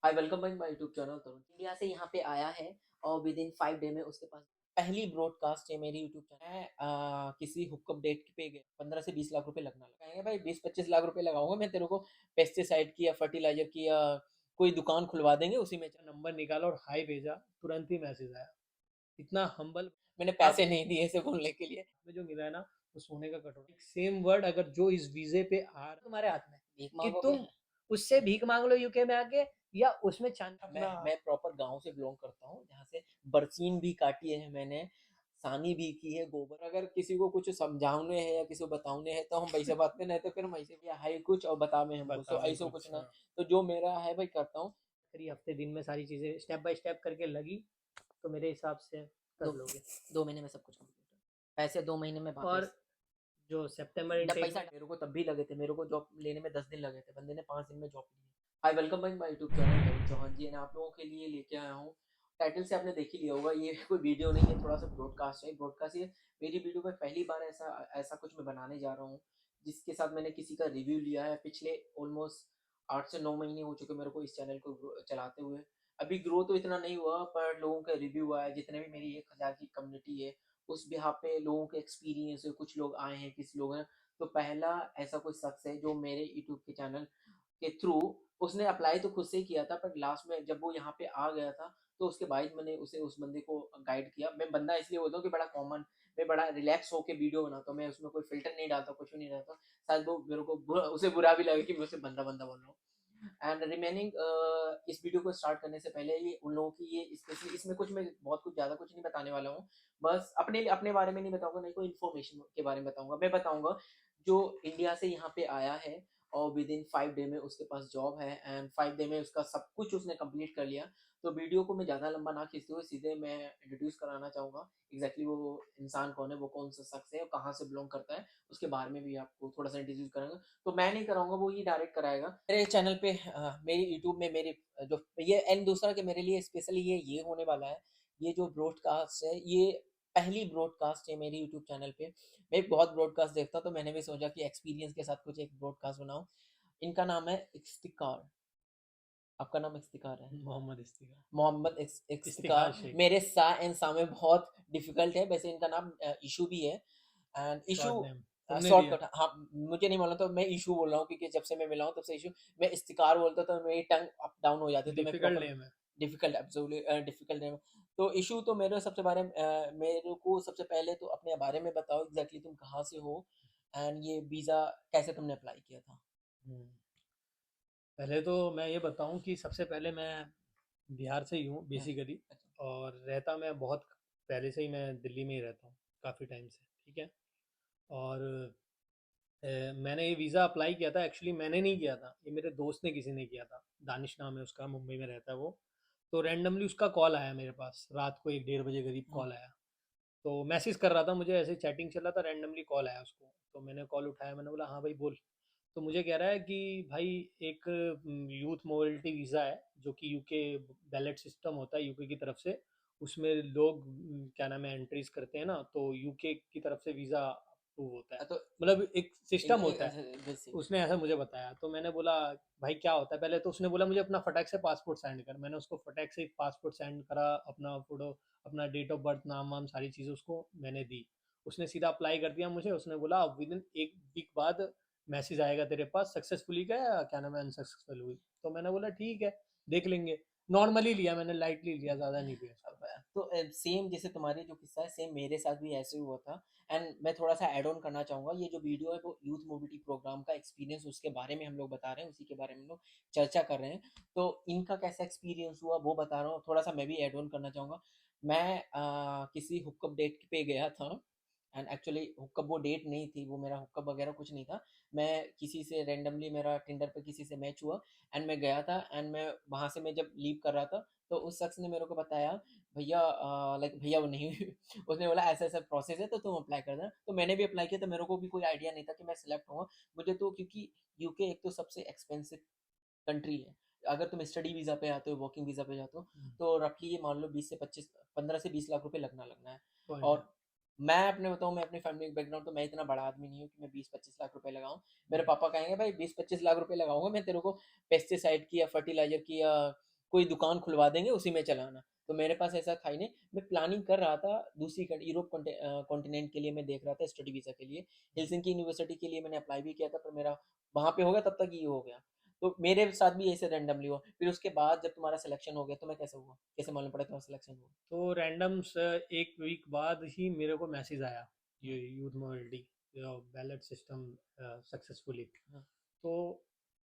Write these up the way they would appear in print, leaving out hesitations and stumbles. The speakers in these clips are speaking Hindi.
Hi welcome back my YouTube channel Tarun India से यहाँ पे आया है और विद इन 5 डे में उसके पास पहली ब्रॉडकास्ट है मेरी यूट्यूब चैनल। मैं किसी हुक्कअप डेट पे गया, 15 से 20 लाख रुपए लगना लगा। कहेंगे भाई 20-25 लाख रुपए लगाऊंगा मैं तेरे को पेस्टिसाइड की या फर्टिलाइजर की या कोई दुकान खुलवा देंगे उसी में। नंबर निकाला और हाई भेजा, तुरंत ही मैसेज आया। इतना हम्बल। मैंने आप पैसे नहीं दिए इसे बोलने के लिए। में जो मिला है ना, वो सोने का कटोरा। सेम वर्ड अगर जो इस वीजे पे आ रहा है तुम्हारे हाथ में भीख कि मांगोगे। तुम उससे भीख मांग लो यूके में आके, या उसमें चांद मैं अपना। मैं प्रॉपर गांव से बिलोंग करता हूँ जहाँ से बरसीन भी काटी है मैंने, सानी भी की है, गोबर। अगर किसी को कुछ समझाने है या किसी को बताने है तो हम वैसे बात करते, नहीं तो फिर वैसे भी हाई कुछ और बता में हमको बता सो में ऐसा कुछ कुछ, ना। हाँ। तो जो मेरा है भाई करता हूँ। आखिरी हफ्ते दिन में सारी चीजें स्टेप बाय स्टेप करके लगी, तो मेरे हिसाब से दो कर लोगे। 2 महीने में सब कुछ कंप्लीट है। पैसे 2 महीने में और वापस। जो सितंबर जब इनटेक पैसा में। मेरे को तब भी लगे थे, मेरे को जॉब लेने में 10 दिन लगे थे, बंदे ने 5 दिन में जॉब ली है। Hi welcome back my YouTube channel Tarun Chauhan ji, and आप लोगों के लिए लेके आया हूँ। टाइटल से आपने देख ही लिया होगा, ये कोई वीडियो नहीं है, थोड़ा सा ब्रॉडकास्ट है। ब्रॉडकास्ट ये मेरी वीडियो में पहली बार ऐसा ऐसा कुछ मैं बनाने जा रहा हूँ जिसके साथ मैंने किसी का रिव्यू लिया है। पिछले ऑलमोस्ट 8 से 9 महीने हो चुके मेरे को इस चैनल को चलाते हुए। अभी ग्रो तो इतना नहीं हुआ पर लोगों का रिव्यू आया, जितने भी मेरी 1,000 की कम्युनिटी है उस बिहार पे लोगों के एक्सपीरियंस है। कुछ लोग आए हैं, किस लोग हैं। तो पहला ऐसा कोई शख्स है जो मेरे यूट्यूब के चैनल के थ्रू, उसने अप्लाई तो खुद से ही किया था पर लास्ट में जब वो यहाँ पे आ गया था तो उसके बाद मैंने उसे उस बंदे को गाइड किया। मैं बंदा इसलिए बोलता हूँ कि बड़ा कॉमन, मैं बड़ा रिलैक्स होकर वीडियो बनाता हूँ। मैं उसमें कोई फिल्टर नहीं डालता, कुछ भी नहीं डालता। शायद वो मेरे को उसे बुरा भी लगे कि मैं उसे बंदा बंदा बोल रहा हूँ। एंड रिमेनिंग इस वीडियो को स्टार्ट करने से पहले ये उन लोगों की ये स्पेशली इसमें कुछ मैं बहुत कुछ ज़्यादा कुछ नहीं बताने वाला हूँ। बस अपने अपने बारे में नहीं बताऊंगा, नहीं कोई इन्फॉर्मेशन के बारे में बताऊंगा। मैं बताऊंगा जो इंडिया से यहाँ पे आया है और विद इन 5 डे में उसके पास जॉब है एंड 5 डे में उसका सब कुछ उसने कंप्लीट कर लिया। तो वीडियो को मैं ज़्यादा लंबा ना खींचते हुए सीधे मैं इंट्रोड्यूस कराना चाहूँगा एग्जैक्टली वो इंसान कौन है, वो कौन सा शख्स है और कहाँ से बिलोंग करता है। उसके बारे में भी आपको थोड़ा सा इंट्रोड्यूस करेंगे। तो मैं नहीं कराऊंगा, वो ही डायरेक्ट कराएगा मेरे चैनल पे। मेरी यूट्यूब में मेरी जो ये एंड दूसरा कि मेरे लिए स्पेशली ये होने वाला है। ये जो ब्रॉडकास्ट है ये पहली ब्रॉडकास्ट है मेरी यूट्यूब चैनल पे। मैं बहुत ब्रॉडकास्ट देखता हूँ तो मैंने भी सोचा कि एक्सपीरियंस के साथ कुछ एक ब्रॉडकास्ट बनाऊं। इनका नाम है इफ्तिकार। आपका नाम इफ्तिकार है। मोहम्मद इस्तिका। मोहम्मद इफ्तिखार इफ्तिकार। शेख। मेरे सा एंड सा में बहुत डिफिकल्ट है। वैसे इनका नाम इशू भी है एंड इशू शॉर्ट नेम तुमने दिया। शॉर्टकट। हाँ, मुझे नहीं मालूम तो मैं इशू बोल रहा हूँ क्योंकि जब से मैं मिला हूँ तब से इशू। मैं इफ्तिकार बोलता तो मेरी टंग अप डाउन हो जाती, तो मैं डिफिकल्ट प्रॉपर नेम है। डिफिकल्ट एब्सोल्युटली डिफिकल्ट है। तो इशू तो मेरे को सबसे पहले तो अपने बारे में बताओ एग्जैक्टली तुम कहाँ से हो एंड ये वीज़ा कैसे तुमने अप्लाई किया था। हम्म। पहले तो मैं ये बताऊं कि सबसे पहले मैं बिहार से ही हूँ हाँ, बेसिकली। अच्छा। और रहता मैं बहुत पहले से ही मैं दिल्ली में ही रहता हूँ, काफ़ी टाइम से। ठीक है। और मैंने ये वीज़ा अप्लाई किया था, एक्चुअली मैंने नहीं किया था, ये मेरे दोस्त ने किसी ने किया था। दानिश नाम है उसका, मुंबई में रहता है वो। तो रैंडमली उसका कॉल आया मेरे पास, रात को 1-1:30 बजे करीब हम्म, कॉल आया। तो मैसेज कर रहा था मुझे, ऐसे चैटिंग चल रहा था, रैंडमली कॉल आया उसको। तो मैंने कॉल उठाया, मैंने बोला हाँ भाई बोल। तो मुझे कह रहा है कि भाई एक यूथ मोबिलिटी वीज़ा है, जो कि यूके बैलेट सिस्टम होता है यूके की तरफ से। उसमें लोग क्या नाम है एंट्रीज करते हैं ना, तो यूके की तरफ से वीज़ा अप्रूव होता है। तो मतलब एक सिस्टम होता है। बेसिक। उसने ऐसा मुझे बताया, तो मैंने बोला भाई क्या होता है। पहले तो उसने बोला मुझे अपना फटाक से पासपोर्ट सेंड कर। मैंने उसको फटाक से पासपोर्ट सेंड करा, अपना फोटो, अपना डेट ऑफ बर्थ, नाम वाम सारी चीज़ें उसको मैंने दी। उसने सीधा अप्लाई कर दिया मुझे। उसने बोला अब विद इन 1 वीक बाद मैसेज आएगा तेरे पास, सक्सेसफुली का या क्या नाम है अनसक्सेसफुल हुई। तो मैंने बोला ठीक है, देख लेंगे। नॉर्मली लिया मैंने, लाइटली लिया, ज़्यादा नहीं लिया। तो सेम जैसे तुम्हारी जो किस्सा है सेम मेरे साथ भी ऐसे ही हुआ था। एंड मैं थोड़ा सा ऐड ऑन करना चाहूँगा, ये जो वीडियो है वो यूथ मोबिलिटी प्रोग्राम का एक्सपीरियंस उसके बारे में हम लोग बता रहे हैं, उसी के बारे में हम लोग चर्चा कर रहे हैं। तो इनका कैसा एक्सपीरियंस हुआ वो बता रहा हूँ, थोड़ा सा मैं भी ऐड ऑन करना चाहूँगा। मैं किसी हुक्कअप डेट पे गया था एंड एक्चुअली हुक्कअप वो डेट नहीं थी, वो मेरा हुक्कअप वगैरह कुछ नहीं था। मैं किसी से रेंडमली मेरा टिंडर पे किसी से मैच हुआ एंड मैं गया था एंड मैं वहाँ से मैं जब लीव कर रहा था तो उस शख्स ने मेरे को बताया भैया लाइक भैया वो नहीं उसने बोला ऐसा ऐसा प्रोसेस है तो तुम अप्लाई कर देना। तो मैंने भी अप्लाई किया, तो मेरे को भी कोई आइडिया नहीं था कि मैं सिलेक्ट होऊंगा। मुझे तो क्योंकि यूके एक तो सबसे एक्सपेंसिव कंट्री है। अगर तुम स्टडी वीज़ा पे आते हो, वर्किंग वीज़ा पे जाते हो तो रफली ये मान लो 15 से 20 लाख रुपए लगना लगना है। पॉइंट है। और मैं अपने बताऊँ, मैं अपनी फैमिली बैकग्राउंड तो मैं इतना बड़ा आदमी नहीं हूँ कि मैं 20-25 लाख रुपए लगाऊं। मेरे पापा कहेंगे भाई 20-25 लाख रुपए लगाऊंगा मैं तेरे को पेस्टिसाइड की या फर्टिलाइजर की या कोई दुकान खुलवा देंगे उसी में चलाना। तो मेरे पास ऐसा था ही नहीं। मैं प्लानिंग कर रहा था दूसरी यूरोप कॉन्टिनेंट के लिए मैं देख रहा था स्टडी वीज़ा के लिए। हेलसिंकी यूनिवर्सिटी के लिए मैंने अप्लाई भी किया था पर मेरा वहाँ पे हो गया तब तक ये हो गया। तो मेरे साथ भी ऐसे रैंडमली हुआ। फिर उसके बाद जब तुम्हारा सिलेक्शन हो गया तो मैं कैसे हुआ? कैसे मालूम पड़ा तुम्हारा सिलेक्शन हुआ? तो रैंडम एक वीक बाद ही मेरे को मैसेज आया, ये youth mobility ballot system successfully. हाँ, तो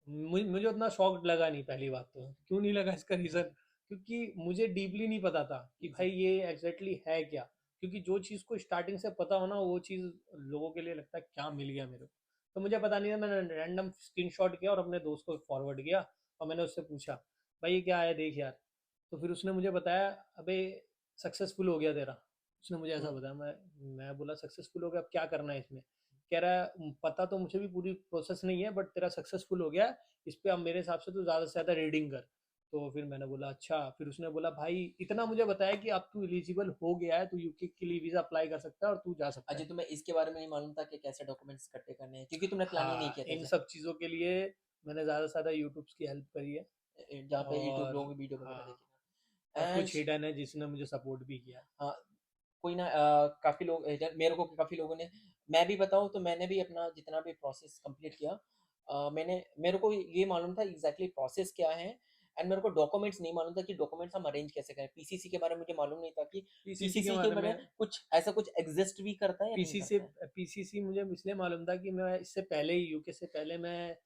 मुझे उतना शॉक लगा नहीं। पहली बात तो क्यों नहीं लगा, इसका रीज़न क्योंकि मुझे डीपली नहीं पता था कि भाई एग्ज़ैक्ट ये एग्जैक्टली है क्या। क्योंकि जो चीज़ को स्टार्टिंग से पता हो ना, वो चीज़ लोगों के लिए लगता है क्या मिल गया मेरे को। तो मुझे पता नहीं था, मैंने रैंडम स्क्रीनशॉट किया और अपने दोस्त को फॉरवर्ड किया और मैंने उससे पूछा, भाई ये क्या है देख यार। तो फिर उसने मुझे बताया, अबे सक्सेसफुल हो गया तेरा। उसने मुझे ऐसा हुँ, बताया। मैं बोला सक्सेसफुल हो गया, अब क्या करना है इसमें? कह रहा है पता तो मुझे भी पूरी प्रोसेस नहीं है, बट तेरा सक्सेसफुल हो गया, इस पे अब मेरे हिसाब से तो ज़्यादा से ज़्यादा रीडिंग कर। तो फिर मैंने बोला अच्छा। फिर उसने बोला भाई इतना मुझे बताया कि अब तू एलिजिबल हो गया है, तू यूके के लिए वीज़ा अप्लाई कर सकता है और तू जा सकता अच्छा है। तुम्हें इसके बारे में नहीं मालूम था कि कैसे डॉक्यूमेंट्स इकट्ठे करने हैं क्योंकि तुमने प्लानिंग नहीं हाँ, किया था इन ऐसा? सब चीज़ों के लिए मैंने ज़्यादा से ज़्यादा यूट्यूब की हेल्प करी है। जहाँ पे यूट्यूब और लोगों की वीडियो वगैरह हाँ, देखी और था। एंड कुछ हिडन है जिसने मुझे सपोर्ट भी किया है। हाँ, कोई ना काफ़ी लोग मेरे को काफ़ी लोगों ने मैं भी बताऊँ तो मैंने भी अपना जितना भी प्रोसेस कंप्लीट किया मेरे को ये मालूम था एग्ज़ैक्टली प्रोसेस क्या है एंड मेरे को डॉक्यूमेंट्स नहीं मालूम था कि डॉक्यूमेंट्स हम अरेंज कैसे करें। पीसीसी के बारे में मुझे मालूम नहीं था कि पीसीसी के पीसीसी के बारे बारे में, में कुछ ऐसा कुछ एग्ज़िस्ट भी करता है या नहीं पीसीसी करता है? पीसीसी मुझे इसलिए मालूम था कि मैं इससे पहले ही, यूके से पहले मैं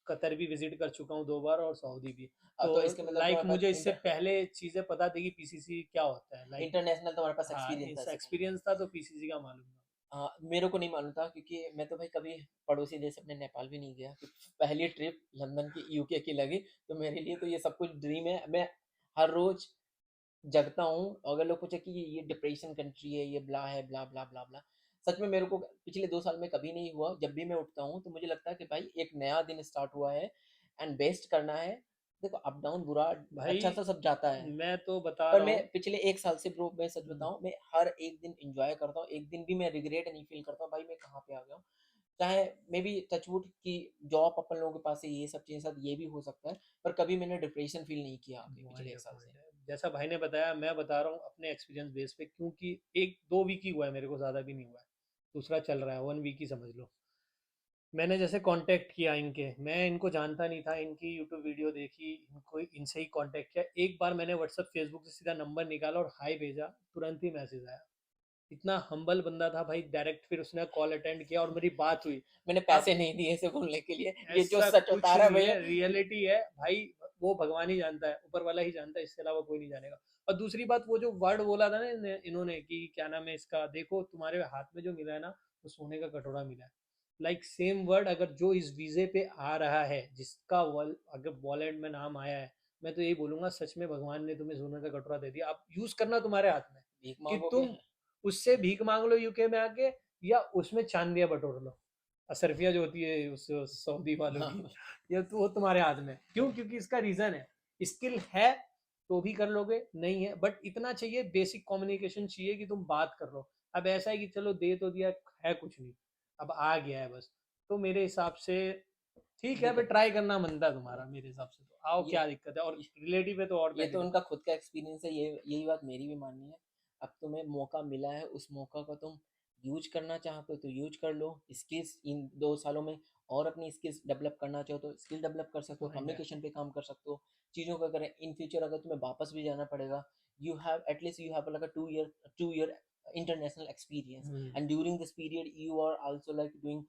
कतर भी विजिट कर चुका हूँ 2 बार और सऊदी भी। तो तो इसके मतलब लाइक तुम्हारे पास मुझे इससे पहले चीज़ें पता थी कि पीसीसी क्या होता है, लाइक। इंटरनेशनल तुम्हारे पास हाँ, एक्सपीरियंस था इस इससे पहले। एक्सपीरियंस था तो पीसीसी का मालूम था। मेरे को नहीं मालूम था क्योंकि मैं तो भाई कभी पड़ोसी देश अपने नेपाल भी नहीं गया। पहली ट्रिप लंदन की यूके की लगी तो मेरे लिए तो ये सब कुछ ड्रीम है। मैं हर रोज जगता हूँ अगर लोग पूछे कि ये डिप्रेशन कंट्री है ये ब्ला है ब्ला ब्ला ब्ला ब्ला। सच में मेरे को पिछले 2 साल में कभी नहीं हुआ। जब भी मैं उठता हूँ तो मुझे लगता है कि भाई एक नया दिन स्टार्ट हुआ है एंड बेस्ट करना है। देखो अप डाउन बुरा भाई अच्छा सा सब जाता है मैं तो बता पर रहा मैं हूँ। पिछले 1 साल से ब्रो मैं सच बताऊँ मैं हर एक दिन एंजॉय करता हूँ। एक दिन भी मैं रिग्रेट नहीं फील करता हूँ भाई मैं कहाँ पे आ गया हूँ। चाहे मे बी टचवुड की जॉब अपन लोगों के पास है ये सब चीज़ें साथ ये भी हो सकता है पर कभी मैंने डिप्रेशन फील नहीं किया अभी पिछले पॉइंट 1 साल से। पॉइंट है, जैसा भाई ने बताया मैं बता रहा हूँ अपने एक्सपीरियंस बेस पे, क्योंकि 1-2 वीक ही हुआ है मेरे को, ज़्यादा भी नहीं हुआ है। दूसरा चल रहा है, 1 वीक ही समझ लो। मैंने जैसे कांटेक्ट किया इनके, मैं इनको जानता नहीं था, इनकी यूट्यूब वीडियो देखी, इनको इनसे ही कांटेक्ट किया। एक बार मैंने व्हाट्सएप फेसबुक से सीधा नंबर निकाला और हाय भेजा, तुरंत ही मैसेज आया। इतना हम्बल बंदा था भाई, डायरेक्ट फिर उसने कॉल अटेंड किया और मेरी बात हुई। मैंने अब पैसे नहीं दिए इसे बोलने के लिए ये जो ऐसा सच बता कुछ रहा है नहीं भैया। है, रियलिटी है भाई। वो भगवान ही जानता है, ऊपर वाला ही जानता है, इसके अलावा कोई नहीं जानेगा। और दूसरी बात, वो जो वर्ड बोला था ना इन्होंने कि क्या नाम है इसका, देखो तुम्हारे हाथ में जो मिला है ना, वो सोने का कटोरा मिला है। लाइक सेम वर्ड अगर जो इस वीजे पे आ रहा है, जिसका अगर वॉलेट में नाम आया है, मैं तो यही बोलूंगा सच में भगवान ने तुम्हें सोने का कटोरा दे दिया। आप यूज करना तुम्हारे हाथ में, भीख कि मांगोगे। तुम उससे भीख मांग लो यूके में आके, या उसमें चांदिया बटोर लो, असरफिया जो होती है उस सऊदी वालों हाँ, की। ये तो वो तुम्हारे हाथ में, क्यों? क्योंकि इसका रीजन है, स्किल है तो भी कर लोगे, नहीं है बट इतना चाहिए, बेसिक कम्युनिकेशन चाहिए कि तुम बात कर लो। अब ऐसा है कि चलो दे तो दिया है, कुछ नहीं, अब आ गया है बस। तो मेरे हिसाब से ठीक है, देखो बट ट्राई करना बनता है तुम्हारा मेरे हिसाब से, तो आओ, ये क्या दिक्कत है? और रिलेटिव है तो और ये तो बेनिफिट उनका है। खुद का एक्सपीरियंस है ये यही बात मेरी भी माननी है। अब तुम्हें मौका मिला है उस मौका का तुम यूज करना चाहते हो तो यूज कर लो। स्किल्स इन 2 सालों में और अपनी स्किल्स डेवलप करना चाहो तो स्किल डेवलप कर सकते हो पॉइंट है। कम्युनिकेशन पे काम कर सकते हो। चीज़ों का करें इन फ्यूचर अगर तुम्हें वापस भी जाना पड़ेगा you have at least you have like a 2 year international experience hmm. and during this period you are also like doing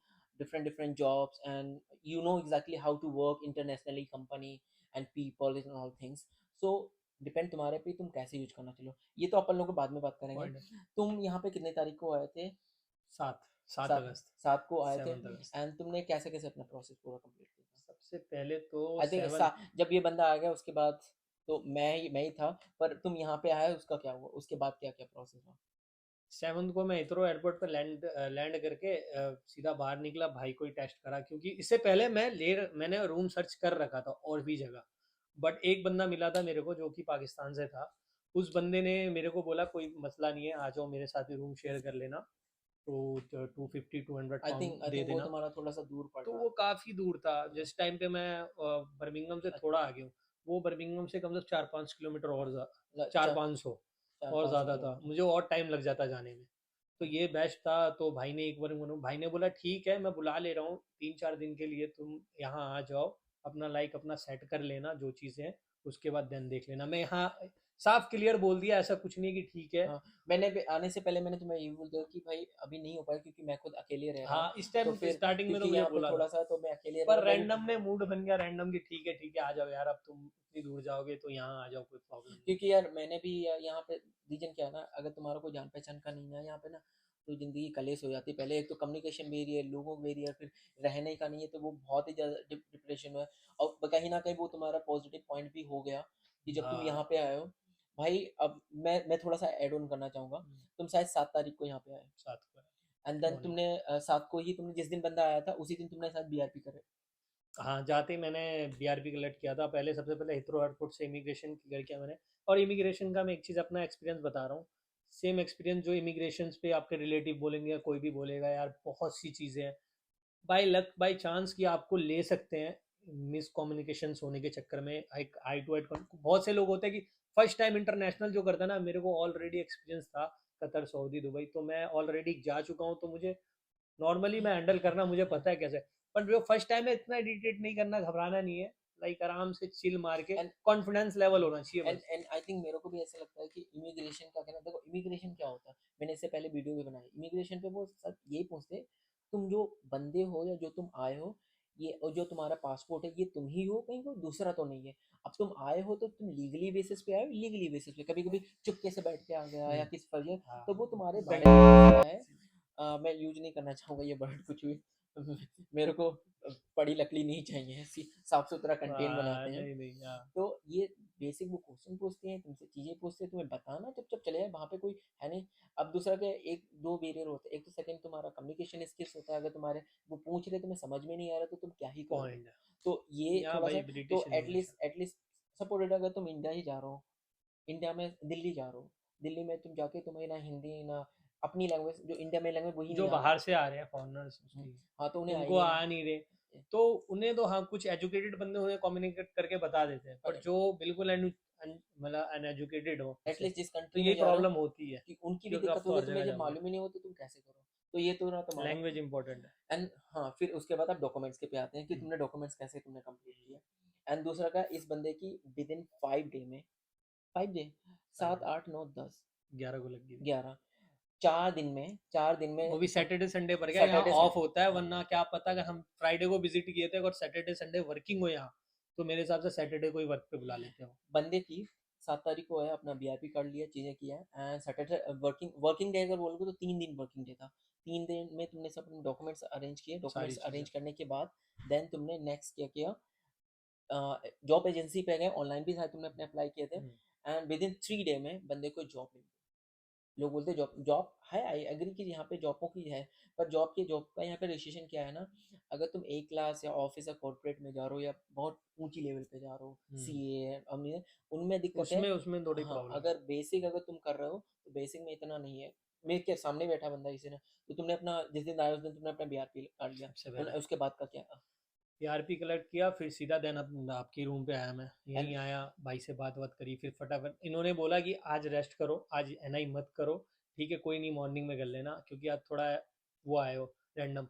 different jobs and you know exactly how to work internationally company and people and all things so depend तुम्हारे पे तुम कैसे यूज करना चलो। ये तो अपन लोग बाद में बात करेंगे। पॉइंट है। तुम यहाँ पे कितने तारीख को आए थे? 7 सात अगस्त, 7 को आए थे 7 अगस्त। एंड तुमने कैसे कैसे अपना प्रोसेस पूरा कंप्लीट किया था? सबसे पहले तो आई थिंक 7। जब ये बंदा आ गया उसके बाद तो मैं ही था पर तुम यहाँ पे आए उसका क्या हुआ उसके बाद क्या क्या प्रोसेस हुआ? 7 को मैं हिथरो एयरपोर्ट पर लैंड करके सीधा बाहर निकला, भाई को ही टेस्ट करा, क्योंकि इससे पहले मैंने रूम सर्च कर रखा था और भी जगह। बट एक बंदा मिला था मेरे को जो कि पाकिस्तान से था। उस बंदे ने मेरे को बोला कोई मसला नहीं है, आ जाओ मेरे साथ ही रूम शेयर कर लेना, तो 250-200 पाउंड आई दे थिंक वो देना। तुम्हारा थोड़ा सा दूर पड़ तो रहा वो काफ़ी दूर था, जिस टाइम पे मैं बर्मिंघम से है। थोड़ा आगे हूँ। वो बर्मिंघम से कम से कम 4-5 किलोमीटर और ल- 400-500 चार और पाँच सौ ज़्यादा था, किलोमीटर मुझे और टाइम लग जाता जाने में। तो ये बेस्ट था। तो भाई ने एक बार भाई ने बोला ठीक है मैं बुला ले रहा हूँ 3-4 दिन के लिए, तुम यहाँ आ जाओ, अपना लाइक अपना सेट कर लेना जो चीज़ें हैं, उसके बाद देन देख लेना। मैं यहाँ साफ क्लियर बोल दिया, ऐसा कुछ नहीं कि ठीक है। हाँ, मैंने भी आने से पहले मैंने तुम्हें ये बोल दिया कि भाई अभी नहीं हो पाएगा क्योंकि मैं खुद अकेले रह रहा हूँ। हाँ, इस तो टाइम फिर स्टार्टिंग में तो क्योंकि मुझे यहाँ पे बोला था, थोड़ा सा तो मैं अकेले रह रहा पर हूँ रैंडम में मूड बन गया रैंडम की, ठीक है आ जाओ यार, अब तुम इतनी दूर जाओगे तो यहाँ आ जाओ, कोई प्रॉब्लम नहीं। क्योंकि यार मैंने भी यहाँ पे रीजन क्या है ना, अगर तुम्हारा कोई जान पहचान का नहीं है यहाँ पे ना, तो ज़िंदगी कलेश हो जाती है। पहले एक तो कम्युनिकेशन बैरियर, लोगों का बैरियर, फिर रहने का नहीं है तो वो बहुत ही ज़्यादा डिप्रेशन में है। और कहीं न कहीं वो तुम्हारा पॉजिटिव पॉइंट भी हो गया कि जब तुम हाँ। यहाँ पे आए हो। भाई अब मैं थोड़ा-सा ऐड ऑन करना चाहूँगा। तुम शायद 7 तारीख को यहाँ पे आए साथ को एंड देन मॉर्निंग। तुमने 7 को ही तुमने जिस दिन बंदा आया था उसी दिन तुमने शायद बीआरपी करे। हाँ, जाते ही मैंने बीआरपी कलेक्ट किया था। पहले सबसे पहले हिथ्रो एयरपोर्ट से इमिग्रेशन क्लियर किया मैंने। और इमिग्रेशन का मैं एक चीज़ अपना एक्सपीरियंस बता रहा हूँ, सेम एक्सपीरियंस जो इमिग्रेशन पे आपके रिलेटिव बोलेंगे या कोई भी बोलेगा, यार बहुत सी चीज़ें हैं, बाय लक बाय चांस कि आपको ले सकते हैं, मिस कम्युनिकेशंस होने के चक्कर में। एक आई टू आई बहुत से लोग होते हैं कि फर्स्ट टाइम इंटरनेशनल जो करता है ना, मेरे को ऑलरेडी एक्सपीरियंस था कतर, सऊदी, दुबई, तो मैं ऑलरेडी जा चुका हूँ, तो मुझे नॉर्मली मैं हैंडल करना मुझे पता है कैसे। पर जो फर्स्ट टाइम है इतना इरिटेट नहीं करना, घबराना नहीं है, लाइक आराम से चिल मार के एंड कॉन्फिडेंस लेवल होना चाहिए एंड बस। एंड आई थिंक मेरे को भी ऐसा लगता है कि इमिग्रेशन का कहना, देखो इमिग्रेशन क्या होता है, मैंने इससे पहले वीडियो भी बनाई। इमिग्रेशन पे वो सब यही पूछते, तुम जो बंदे हो या जो तुम आए हो, ये और जो तुम्हारा पासपोर्ट है ये तुम ही हो, कहीं कोई दूसरा तो नहीं है। अब तुम आए हो तो तुम लीगली बेसिस पे आए हो, लीगली बेसिस पे कभी कभी चुपके से बैठ के आ गया या किस वजह, हाँ, तो वो तुम्हारे बारे डिपेंड में करता होता है। है। मैं यूज नहीं करना चाहूँगा ये वर्ड कुछ भी। मेरे को पड़ी लकड़ी नहीं चाहिए, ऐसी साफ सुथरा कंटेंट बनाते हैं। नहीं नहीं, हाँ। तो ये बेसिक वो क्वेश्चन पूछते हैं तुमसे, चीज़ें पूछते हैं, तुम्हें बताना चुपचाप चले जाए, वहाँ पे कोई है नहीं। अब दूसरा क्या, एक दो बैरियर होते हैं, एक तो सेकंड तुम्हारा कम्युनिकेशन स्किल्स होता है। अगर तुम्हारे वो पूछ रहे तुम्हें समझ में नहीं आ रहा तो तुम क्या ही करोगे। पॉइंट। तो ये यहाँ थोड़ा भाई सा, तो ब्रिटिश इमिग्रेशन। एटलीस्ट सपोर्टेड, अगर तुम इंडिया ही जा रहे हो, इंडिया में दिल्ली जा रहे हो, दिल्ली में तुम जाके तुम्हें ना हिंदी ना अपनी लैंग्वेज जो इंडिया में लैंग्वेज वही जो नहीं आ रही। बाहर से आ रहे हैं फॉरेनर्स उसकी, हाँ तो उन्हें उनको आएगी आ नहीं रहे, नहीं। तो उन्हें तो हाँ कुछ एजुकेटेड बंदे उन्हें कम्युनिकेट करके बता देते हैं, पर जो बिल्कुल मतलब अनएजुकेटेड हो जैसे, एटलीस्ट जिस तो कंट्री यही में जा रहे हो प्रॉब्लम होती है, कि उनकी भी क्योंकि दिक्कत अब तो होगी, हर तुम्हें जगह जब जाओगे। मालूम ही नहीं हो तो तुम कैसे करो। तो ये तो रहा तुम्हारा। लैंग्वेज इंपॉर्टेंट है। एंड हाँ, फिर उसके बाद आप डॉक्यूमेंट्स के पे आते हैं कि तुमने डॉक्यूमेंट्स कैसे तुमने कंप्लीट किया। एंड दूसरा का, इस बंदे की विद इन 5 डे में, 5 डे, 7 8 9 10 11 को लगी थी। 11, 4 दिन में, 4 दिन में वो भी तुम सैटरडे संडे पर, क्या यहाँ सैटरडे ऑफ संडे। होता है, वरना क्या पता अगर हम फ्राइडे को विजिट किए थे, अगर सैटरडे संडे वर्किंग हो यहाँ, तो मेरे हिसाब से सैटरडे को ही वर्क पे बुला लेते हो। बंदे की 7 तारीख को है, अपना वीआईपी कार्ड लिया, चीज़ें किया and Saturday working working day अगर बोलोगे तो 3 दिन वर्किंग डे था। 3 दिन में तुमने सब अपने डॉक्यूमेंट्स अरेंज किए, सारी डॉक्यूमेंट्स चीज़ें। अरेंज करने के बाद देन तुमने नेक्स्ट क्या किया, जॉब एजेंसी पे गए, ऑनलाइन भी शायद तुमने अपने अप्लाई किए थे। एंड विद इन 3 डे में बंदे को जॉब मिल गई। लोग बोलते हैं जॉब जॉब है, आई एग्री कि यहाँ पे जॉबों की है, पर जॉब का यहाँ पे रजिस्ट्रेशन क्या है ना, अगर तुम ए क्लास या ऑफिस या कॉर्पोरेट में जा रहे हो या बहुत ऊंची लेवल पे जा रहे हो, सी ए उनमें दिक्कत है। उसमें उसमें थोड़ी हाँ, प्रॉब्लम है। अगर बेसिक अगर तुम कर रहे हो तो बेसिक में इतना नहीं है। मेरे के सामने बैठा बंदा किसी ने, तो तुमने अपना जिस दिन आया उस दिन तुमने अपना बीआरपी काट लिया, सबसे पहले उसके बाद का क्या। पीआरपी कलेक्ट किया, फिर सीधा देन आपके रूम पे आया, मैं एंड यहीं आया, भाई से बात करी, फिर फटाफट इन्होंने बोला कि आज रेस्ट करो, आज एनआई मत करो, ठीक है कोई नहीं मॉर्निंग में कर लेना, क्योंकि आज थोड़ा वो आए हो रैंडम।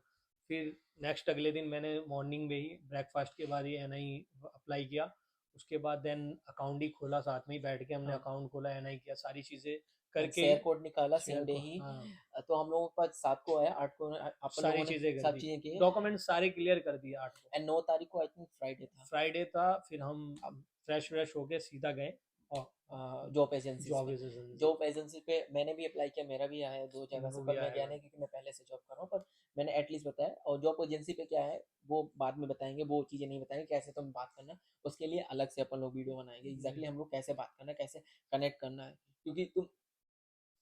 फिर नेक्स्ट अगले दिन मैंने मॉर्निंग में ही ब्रेकफास्ट के बाद ही एनआई अप्लाई किया। उसके बाद देन अकाउंट ही खोला, साथ में ही बैठ के हमने हाँ, अकाउंट खोला, एनआई किया, सारी चीज़ें एंड करके शेयर कोड निकाला सेम शेयर डे को, ही। हाँ तो हम लोगों के पास 7 को आया, 8 को अपन सारी लोगों ने चीज़ें कर सब दी, चीज़ें की। डॉक्यूमेंट सारे क्लियर कर दिए 8 को। एंड 9 तारीख को आई थिंक फ्राइडे था। फ्राइडे था, फिर हम अब फ्रेश व्रेश होके सीधा गए और जॉब एजेंसीज जॉब पे, एजेंसी। जॉब एजेंसी पे मैंने भी अप्लाई किया, मेरा भी आया है 2 जगह से, वो भी पर मैं गया आएगा। नहीं क्योंकि मैं पहले से जॉब कर रहा हूँ। पर मैंने एटलीस्ट बताया, और जॉब एजेंसी पे क्या है वो बाद में बताएंगे, वो चीज़ें नहीं बताएंगे कैसे तुम बात करना है। उसके लिए अलग से अपन लोग वीडियो बनाएंगे, एग्जैक्टली हम लोग कैसे बात करना है, कैसे कनेक्ट करना है। क्योंकि तुम,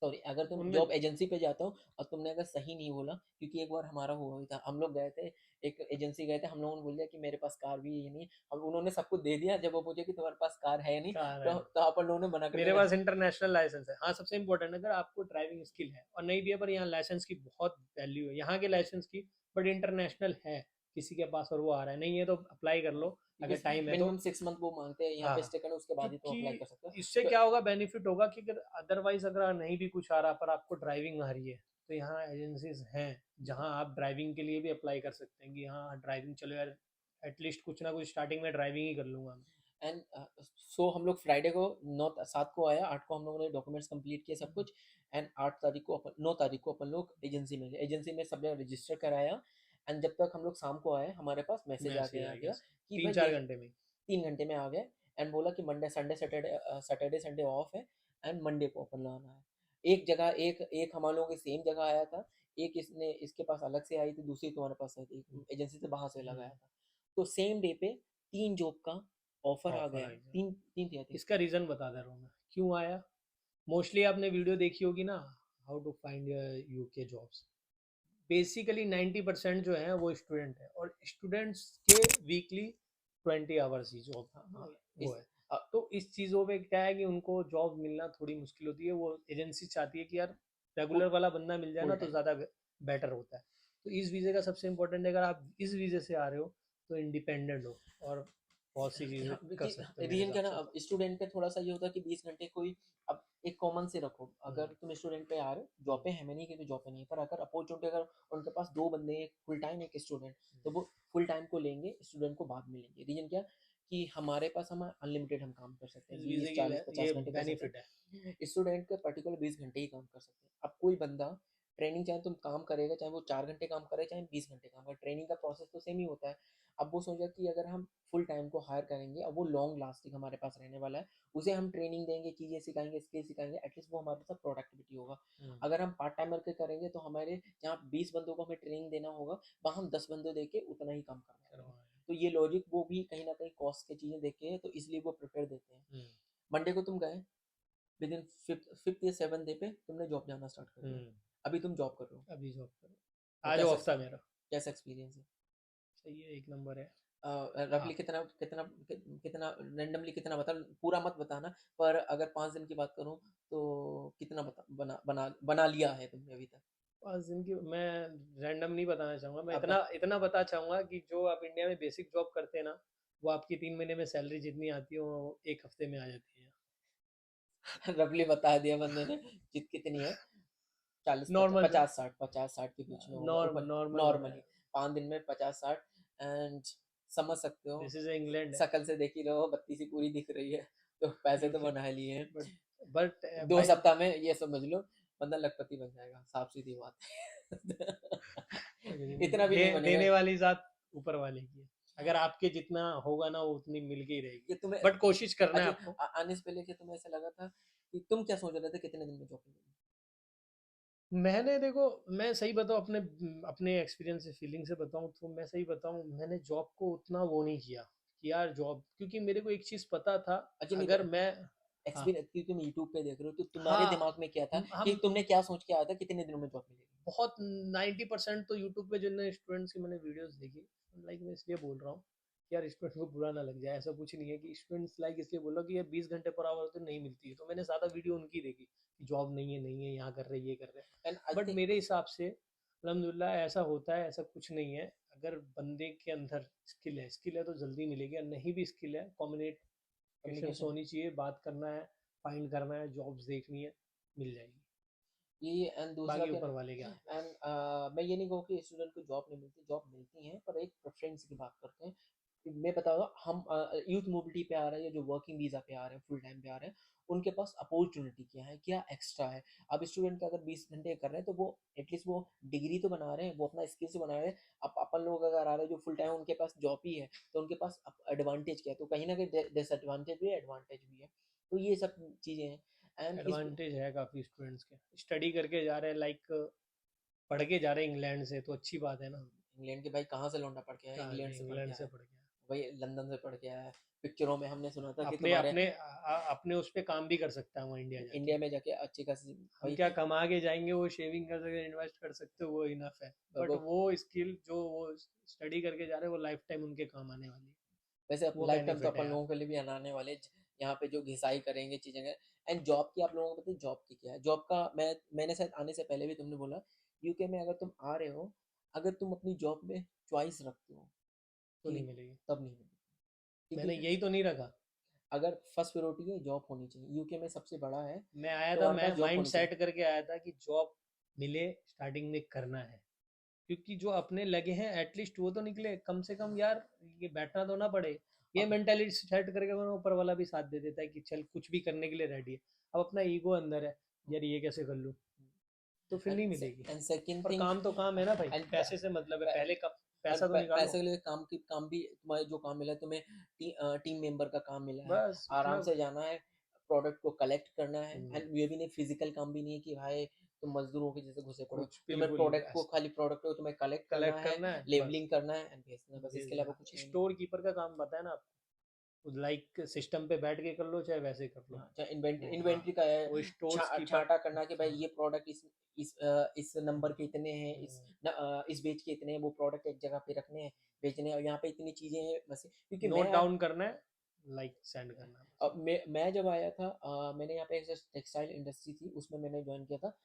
सॉरी, अगर तुम उनमें जॉब एजेंसी पे जाते हो और तुमने अगर सही नहीं बोला, क्योंकि एक बार हमारा हुआ ही था, हम लोग गए थे, एक एजेंसी गए थे, हम लोगों ने बोल दिया कि मेरे पास कार भी है नहीं। अब उन्होंने सब कुछ दे दिया, जब वो पूछे कि तुम्हारे पास कार है नहीं, कार है, तो अपन लोगों ने मना कर मेरे दिया। पास इंटरनेशनल लाइसेंस है। हाँ सबसे इंपॉर्टेंट, अगर आपको ड्राइविंग स्किल है और नहीं भी है, पर यहाँ लाइसेंस की बहुत वैल्यू है यहाँ के लाइसेंस की, बट इंटरनेशनल है किसी के पास और वो आ रहा है, नहीं है तो अप्लाई कर लो, अगर टाइम है तो। मिनिमम 6 मंथ वो मांगते हैं यहाँ पे हाँ, स्टे करना, उसके बाद ही तुम अप्लाई कर क्योंकि सकते हो। इससे तो क्या होगा, बेनिफिट होगा कि अगर अदरवाइज अगर नहीं भी कुछ आ रहा पर आपको ड्राइविंग आ रही है, तो यहाँ एजेंसीज हैं जहाँ आप ड्राइविंग के लिए भी अप्लाई कर सकते हैं कि हाँ ड्राइविंग चलो यार, एटलीस्ट कुछ ना कुछ स्टार्टिंग में ड्राइविंग ही कर लूंगा मैं। एंड सो हम लोग फ्राइडे को 7 को आया, 8 को हम लोगों ने डॉक्यूमेंट्स कंप्लीट किए सब कुछ। एंड 8 तारीख को 9 तारीख को अपन लोग एजेंसी में गए, एजेंसी में सब जगह रजिस्टर कराया। एंड जब तक हम लोग शाम को आए हमारे पास मैसेज आ मैसेज गया आ आ गया गया कि तीन भाई चार ये घंटे में। 3 घंटे में आ गए। एंड बोला कि Monday Sunday Saturday Saturday Sunday off है, एंड मंडे को अपन लाना है। एक जगह एक हम लोगों की सेम जगह आया था, एक इसने इसके पास अलग से आई थी, दूसरी तुम्हारे पास आई थी, एजेंसी से बाहर से लगाया था। तो सेम डे पे 3 जॉब का ऑफर आ ऑफर गया, आ गया। तीन तीन थी आई थिंक। इसका रीजन बता दे रहा हूँ मैं क्यों आया। मोस्टली आपने वीडियो देखी होगी ना, how to find UK jobs. Basically 90% जो है वो स्टूडेंट है, और स्टूडेंट्स के वीकली 20 आवर्स ही जॉब हाँ हाँ वो इस है। तो इस चीज़ों पे क्या है कि उनको जॉब मिलना थोड़ी मुश्किल होती है। वो एजेंसी चाहती है कि यार रेगुलर फुल वाला बंदा मिल जाए फुल ना तो टाइम। ज़्यादा बेटर होता है। तो इस वीज़े का सबसे इम्पोर्टेंट है, अगर आप इस वीज़े से आ रहे हो तो इंडिपेंडेंट हो और बहुत सी चीज़ें हाँ, कर सकते हो मेरे रीजन हिसाब क्या ना, से अब तो। स्टूडेंट पे थोड़ा सा ये होता है कि 20 घंटे कोई, अब एक कॉमन से रखो, हम्म, अगर तुम स्टूडेंट पे आ रहे हो, जॉब पे है मैं नहीं कि जॉब पे नहीं, पर अगर अपॉर्चुनिटी अगर उनके पास दो बंदे, एक फुल टाइम एक स्टूडेंट, तो वो फुल टाइम को लेंगे, स्टूडेंट को बाद में लेंगे। रीजन क्या कि हमारे पास हम अनलिमिटेड हम काम कर सकते हैं, इस वीज़े 20 40 50 घंटे कर सकते बेनिफिट है। हैं। स्टूडेंट का पर्टिकुलर 20 घंटे ही काम कर सकते हैं। अब कोई बंदा ट्रेनिंग, चाहे तुम काम करेगा, चाहे वो 4 घंटे काम करे, चाहे 20 घंटे काम करे, ट्रेनिंग का प्रोसेस तो सेम ही होता है। अब वो सोचा कि अगर हम फुल टाइम को हायर करेंगे, अब वो लॉन्ग लास्टिंग हमारे पास रहने वाला है, उसे हम ट्रेनिंग देंगे, चीज़ें सिखाएंगे, स्किल सिखाएंगे, एटलीस्ट वो हमारे पास प्रोडक्टिविटी होगा। अगर हम पार्ट टाइमर के करेंगे तो हमारे जहाँ 20 बंदों को हमें ट्रेनिंग देना होगा, वहाँ हम 10 बंदे दे के उतना ही काम करवाएंगे। तो ये लॉजिक वो भी कहीं ना कहीं कॉस्ट की चीज़ें देख के, तो इसलिए वो प्रिपेयर देते हैं। मंडे को तुम गए, विद इन फिफ्थ या 7th डे पे तुमने जॉब जाना स्टार्ट कर दिया। अभी तुम जॉब कर रहे हो, अभी जॉब करो। तो आज कैसा ऑफ था मेरा। कैसा एक्सपीरियंस है? सही है, एक नंबर है। हाँ, रफली कितना कितना कितना रैंडमली कितना बता, पूरा मत बताना, पर अगर 5 दिन की बात करूं तो कितना बना लिया है तुमने अभी तक? 5 दिन की मैं रैंडम नहीं बताना चाहूँगा। मैं अब इतना इतना बता चाहूँगा कि जो आप इंडिया में बेसिक जॉब करते हैं ना, वो आपकी 3 महीने में सैलरी जितनी आती है वो 1 हफ्ते में आ जाती है। रफली बता दिया बंदे ने, कितनी है? 40 नॉर्मल 50 60 के बीच में होगा ऊपर, नॉर्मल नॉर्मली बताया। 5 दिन में 50 60। एंड समझ सकते हो, दिस इज इंग्लैंड है। शकल से देख ही रहो, बत्ती सी पूरी दिख रही है, तो पैसे तो यूके। बना लिए हैं। बट बट 2 सप्ताह में ये समझ लो बंदा लखपति बन जाएगा, साफ सीधी बात इतना भी नहीं बनेगा। देने वाली जात ऊपर वाले की है। अगर आपके जितना होगा ना वो उतनी मिल के ही रहेगी। कि तुम्हें बट कोशिश करना है अच्छा आपको। आने से पहले क्या तुम्हें ऐसा लगा था कि तुम क्या सोच रहे थे कितने दिन में जॉब मिलेगी? मैंने देखो, मैं सही बताऊँ अपने अपने एक्सपीरियंस से फीलिंग से बताऊँ तो मैं सही बताऊँ, मैंने जॉब को उतना वो नहीं किया कि यार जॉब, क्योंकि मेरे को एक चीज़ पता था। अच्छा नहीं, अगर मैं। हाँ। एक्सपीरियंस क्योंकि तुम यूट्यूब पे देख रहे हो, तो तुम्हारे हाँ, दिमाग में क्या था कि हम तुमने क्या सोच के आया था कितने दिनों में जॉब मिलेगी? बहुत 90% तो यूट्यूब पे जितने स्टूडेंट्स की मैंने वीडियोस देखी, लाइक मैं इसलिए बोल रहा हूँ कि यार स्टूडेंट को बुरा ना लग जाए, ऐसा कुछ नहीं है कि स्टूडेंट्स लाइक इसलिए बोल रहा हूँ कि ये 20 घंटे पर आवर तो नहीं मिलती है, तो मैंने ज़्यादा वीडियो उनकी देखी कि जॉब नहीं है यहाँ कर रहे ये कर रहे एंड आई हैं। बट थिंक मेरे हिसाब से अल्हम्दुलिल्लाह ऐसा होता है, ऐसा कुछ नहीं है। अगर बंदे के अंदर स्किल है तो जल्दी मिलेगी, और नहीं भी स्किल है, कम्युनिकेशन कम्युनिकेशन, होनी चाहिए, बात करना है, फाइंड करना है, जॉब्स देखनी है, मिल जाएगी। ये एंड दूसरा बाकी क्या ऊपर ना, वाले के हाथ में। एंड मैं ये नहीं कहूँ कि स्टूडेंट को जॉब नहीं मिलती, जॉब मिलती हैं, पर एक प्रेफरेंस की बात करते हैं। मैं बताऊंगा, हम यूथ मोबिलिटी पे आ रहे हैं या जो वर्किंग वीज़ा पे आ रहे हैं, फुल टाइम पे आ रहे हैं, उनके पास अपॉर्चुनिटी क्या है, क्या एक्स्ट्रा है। अब स्टूडेंट का अगर 20 घंटे कर रहे हैं तो वो एटलीस्ट वो डिग्री तो बना रहे हैं, वो अपना स्किल्स बना रहे हैं। अब अपन लोग अगर आ रहे हैं जो फुल टाइम, उनके पास जॉब ही है, तो उनके पास एडवांटेज क्या है, तो कहीं ना कहीं डिसएडवांटेज भी है, एडवांटेज भी है। तो ये सब चीज़ें हैं। एंड इस एडवांटेज है काफ़ी स्टूडेंट्स के, स्टडी करके जा रहे हैं, लाइक पढ़ के जा रहे हैं इंग्लैंड से, तो अच्छी बात है ना। इंग्लैंड के भाई कहाँ से लौंडा पढ़ के आया? कहाँ इंग्लैंड से, से पढ़ के इंग्लैंड से आया, पढ़ के आए। भाई लंदन से पढ़ के आया है। पिक्चरों में हमने सुना था कि अपने तुम्हारे अपने अपने उस पे काम भी कर सकता है वहाँ इंडिया जाके। इंडिया में जाके अच्छी खासी हम भाई क्या कमा के जाएंगे, वो शेविंग कर सकते, इन्वेस्ट कर सकते हो, वो इनफ है। बट वो, वो स्किल जो वो स्टडी करके जा रहे हैं वो लाइफ टाइम उनके काम आने वाली है। वैसे वो लाइफ टाइम तो बेनिफिट है अपन यार। लोगों के लिए भी आने वाले यहाँ पे जो घिसाई करेंगे चीजें। एंड जॉब की आप लोगों को पता है जॉब की क्या है? जॉब का मैंने शायद आने से पहले भी तुमने बोला, यूके में अगर तुम आ रहे हो, अगर तुम अपनी जॉब में चॉइस रखते हो तो कि नहीं मिलेगी। तब नहीं मिलेगी। मैंने क्योंकि यही तो नहीं रखा। अगर फर्स्ट प्रायोरिटी है जॉब होनी चाहिए, यूके में सबसे बड़ा है, मैं आया था, तुम्हारे मैं पास जॉब माइंड होनी चाहिए। सेट करके आया था कि जॉब मिले, स्टार्टिंग में करना है, क्योंकि जो अपने लगे हैं एटलीस्ट वो तो निकले कम से कम यार, ये बैठना तो ना पड़े। ये अब मेंटालिटी सेट करके मैंने, ऊपर वाला भी साथ दे देता है कि चल कुछ भी करने के लिए रेडी है। अब अपना ईगो अंदर है, यार ये कैसे कर लूँ, तो फिर नहीं मिलेगी। एंड सेकंड और थिंग, काम तो काम है ना भाई, एंड पैसे से मतलब है, पहले कब पैसा तो पैसे निकालो। के लिए काम भी तुम्हारे जो काम मिला है तुम्हें, टीम मेंबर का काम मिला है, बस आराम मतलब से जाना है, प्रोडक्ट को कलेक्ट करना है। हम्म, एंड ये भी नहीं, फिजिकल काम भी नहीं है कि भाई तुम मजदूरों के जैसे घुसे पड़ो, कुछ तुम्हें बिल्कुल प्रोडक्ट को, खाली प्रोडक्ट को तुम्हें कलेक्ट करना कलेक्ट है, करना है बस, लेबलिंग करना है एंड भेजना है, बस भेज इसके अलावा देना। कुछ है नहीं। स्टोर कीपर का काम पता है ना आपको, लाइक सिस्टम पे बैठ के कर लो चाहे वैसे कर लो। हाँ, चाहे इन्वेंट्री, वो हाँ, इन्वेंट्री का है, वो स्टोर्स कीपर। छांटा करना कि भाई ये प्रोडक्ट इस नंबर के इतने हैं, इस बेच के इतने हैं, वो प्रोडक्ट एक जगह पे रखने हैं, बेचने हैं, और यहाँ पे इतनी चीजें हैं, बस क्योंकि नोट डाउन करना है, लाइक सेंड करना है बस। मैं जब आया था, मैंने यहाँ पे एक टेक्सटाइल इंडस्ट्री थी, उसमें मैंने ज्वाइन किया था।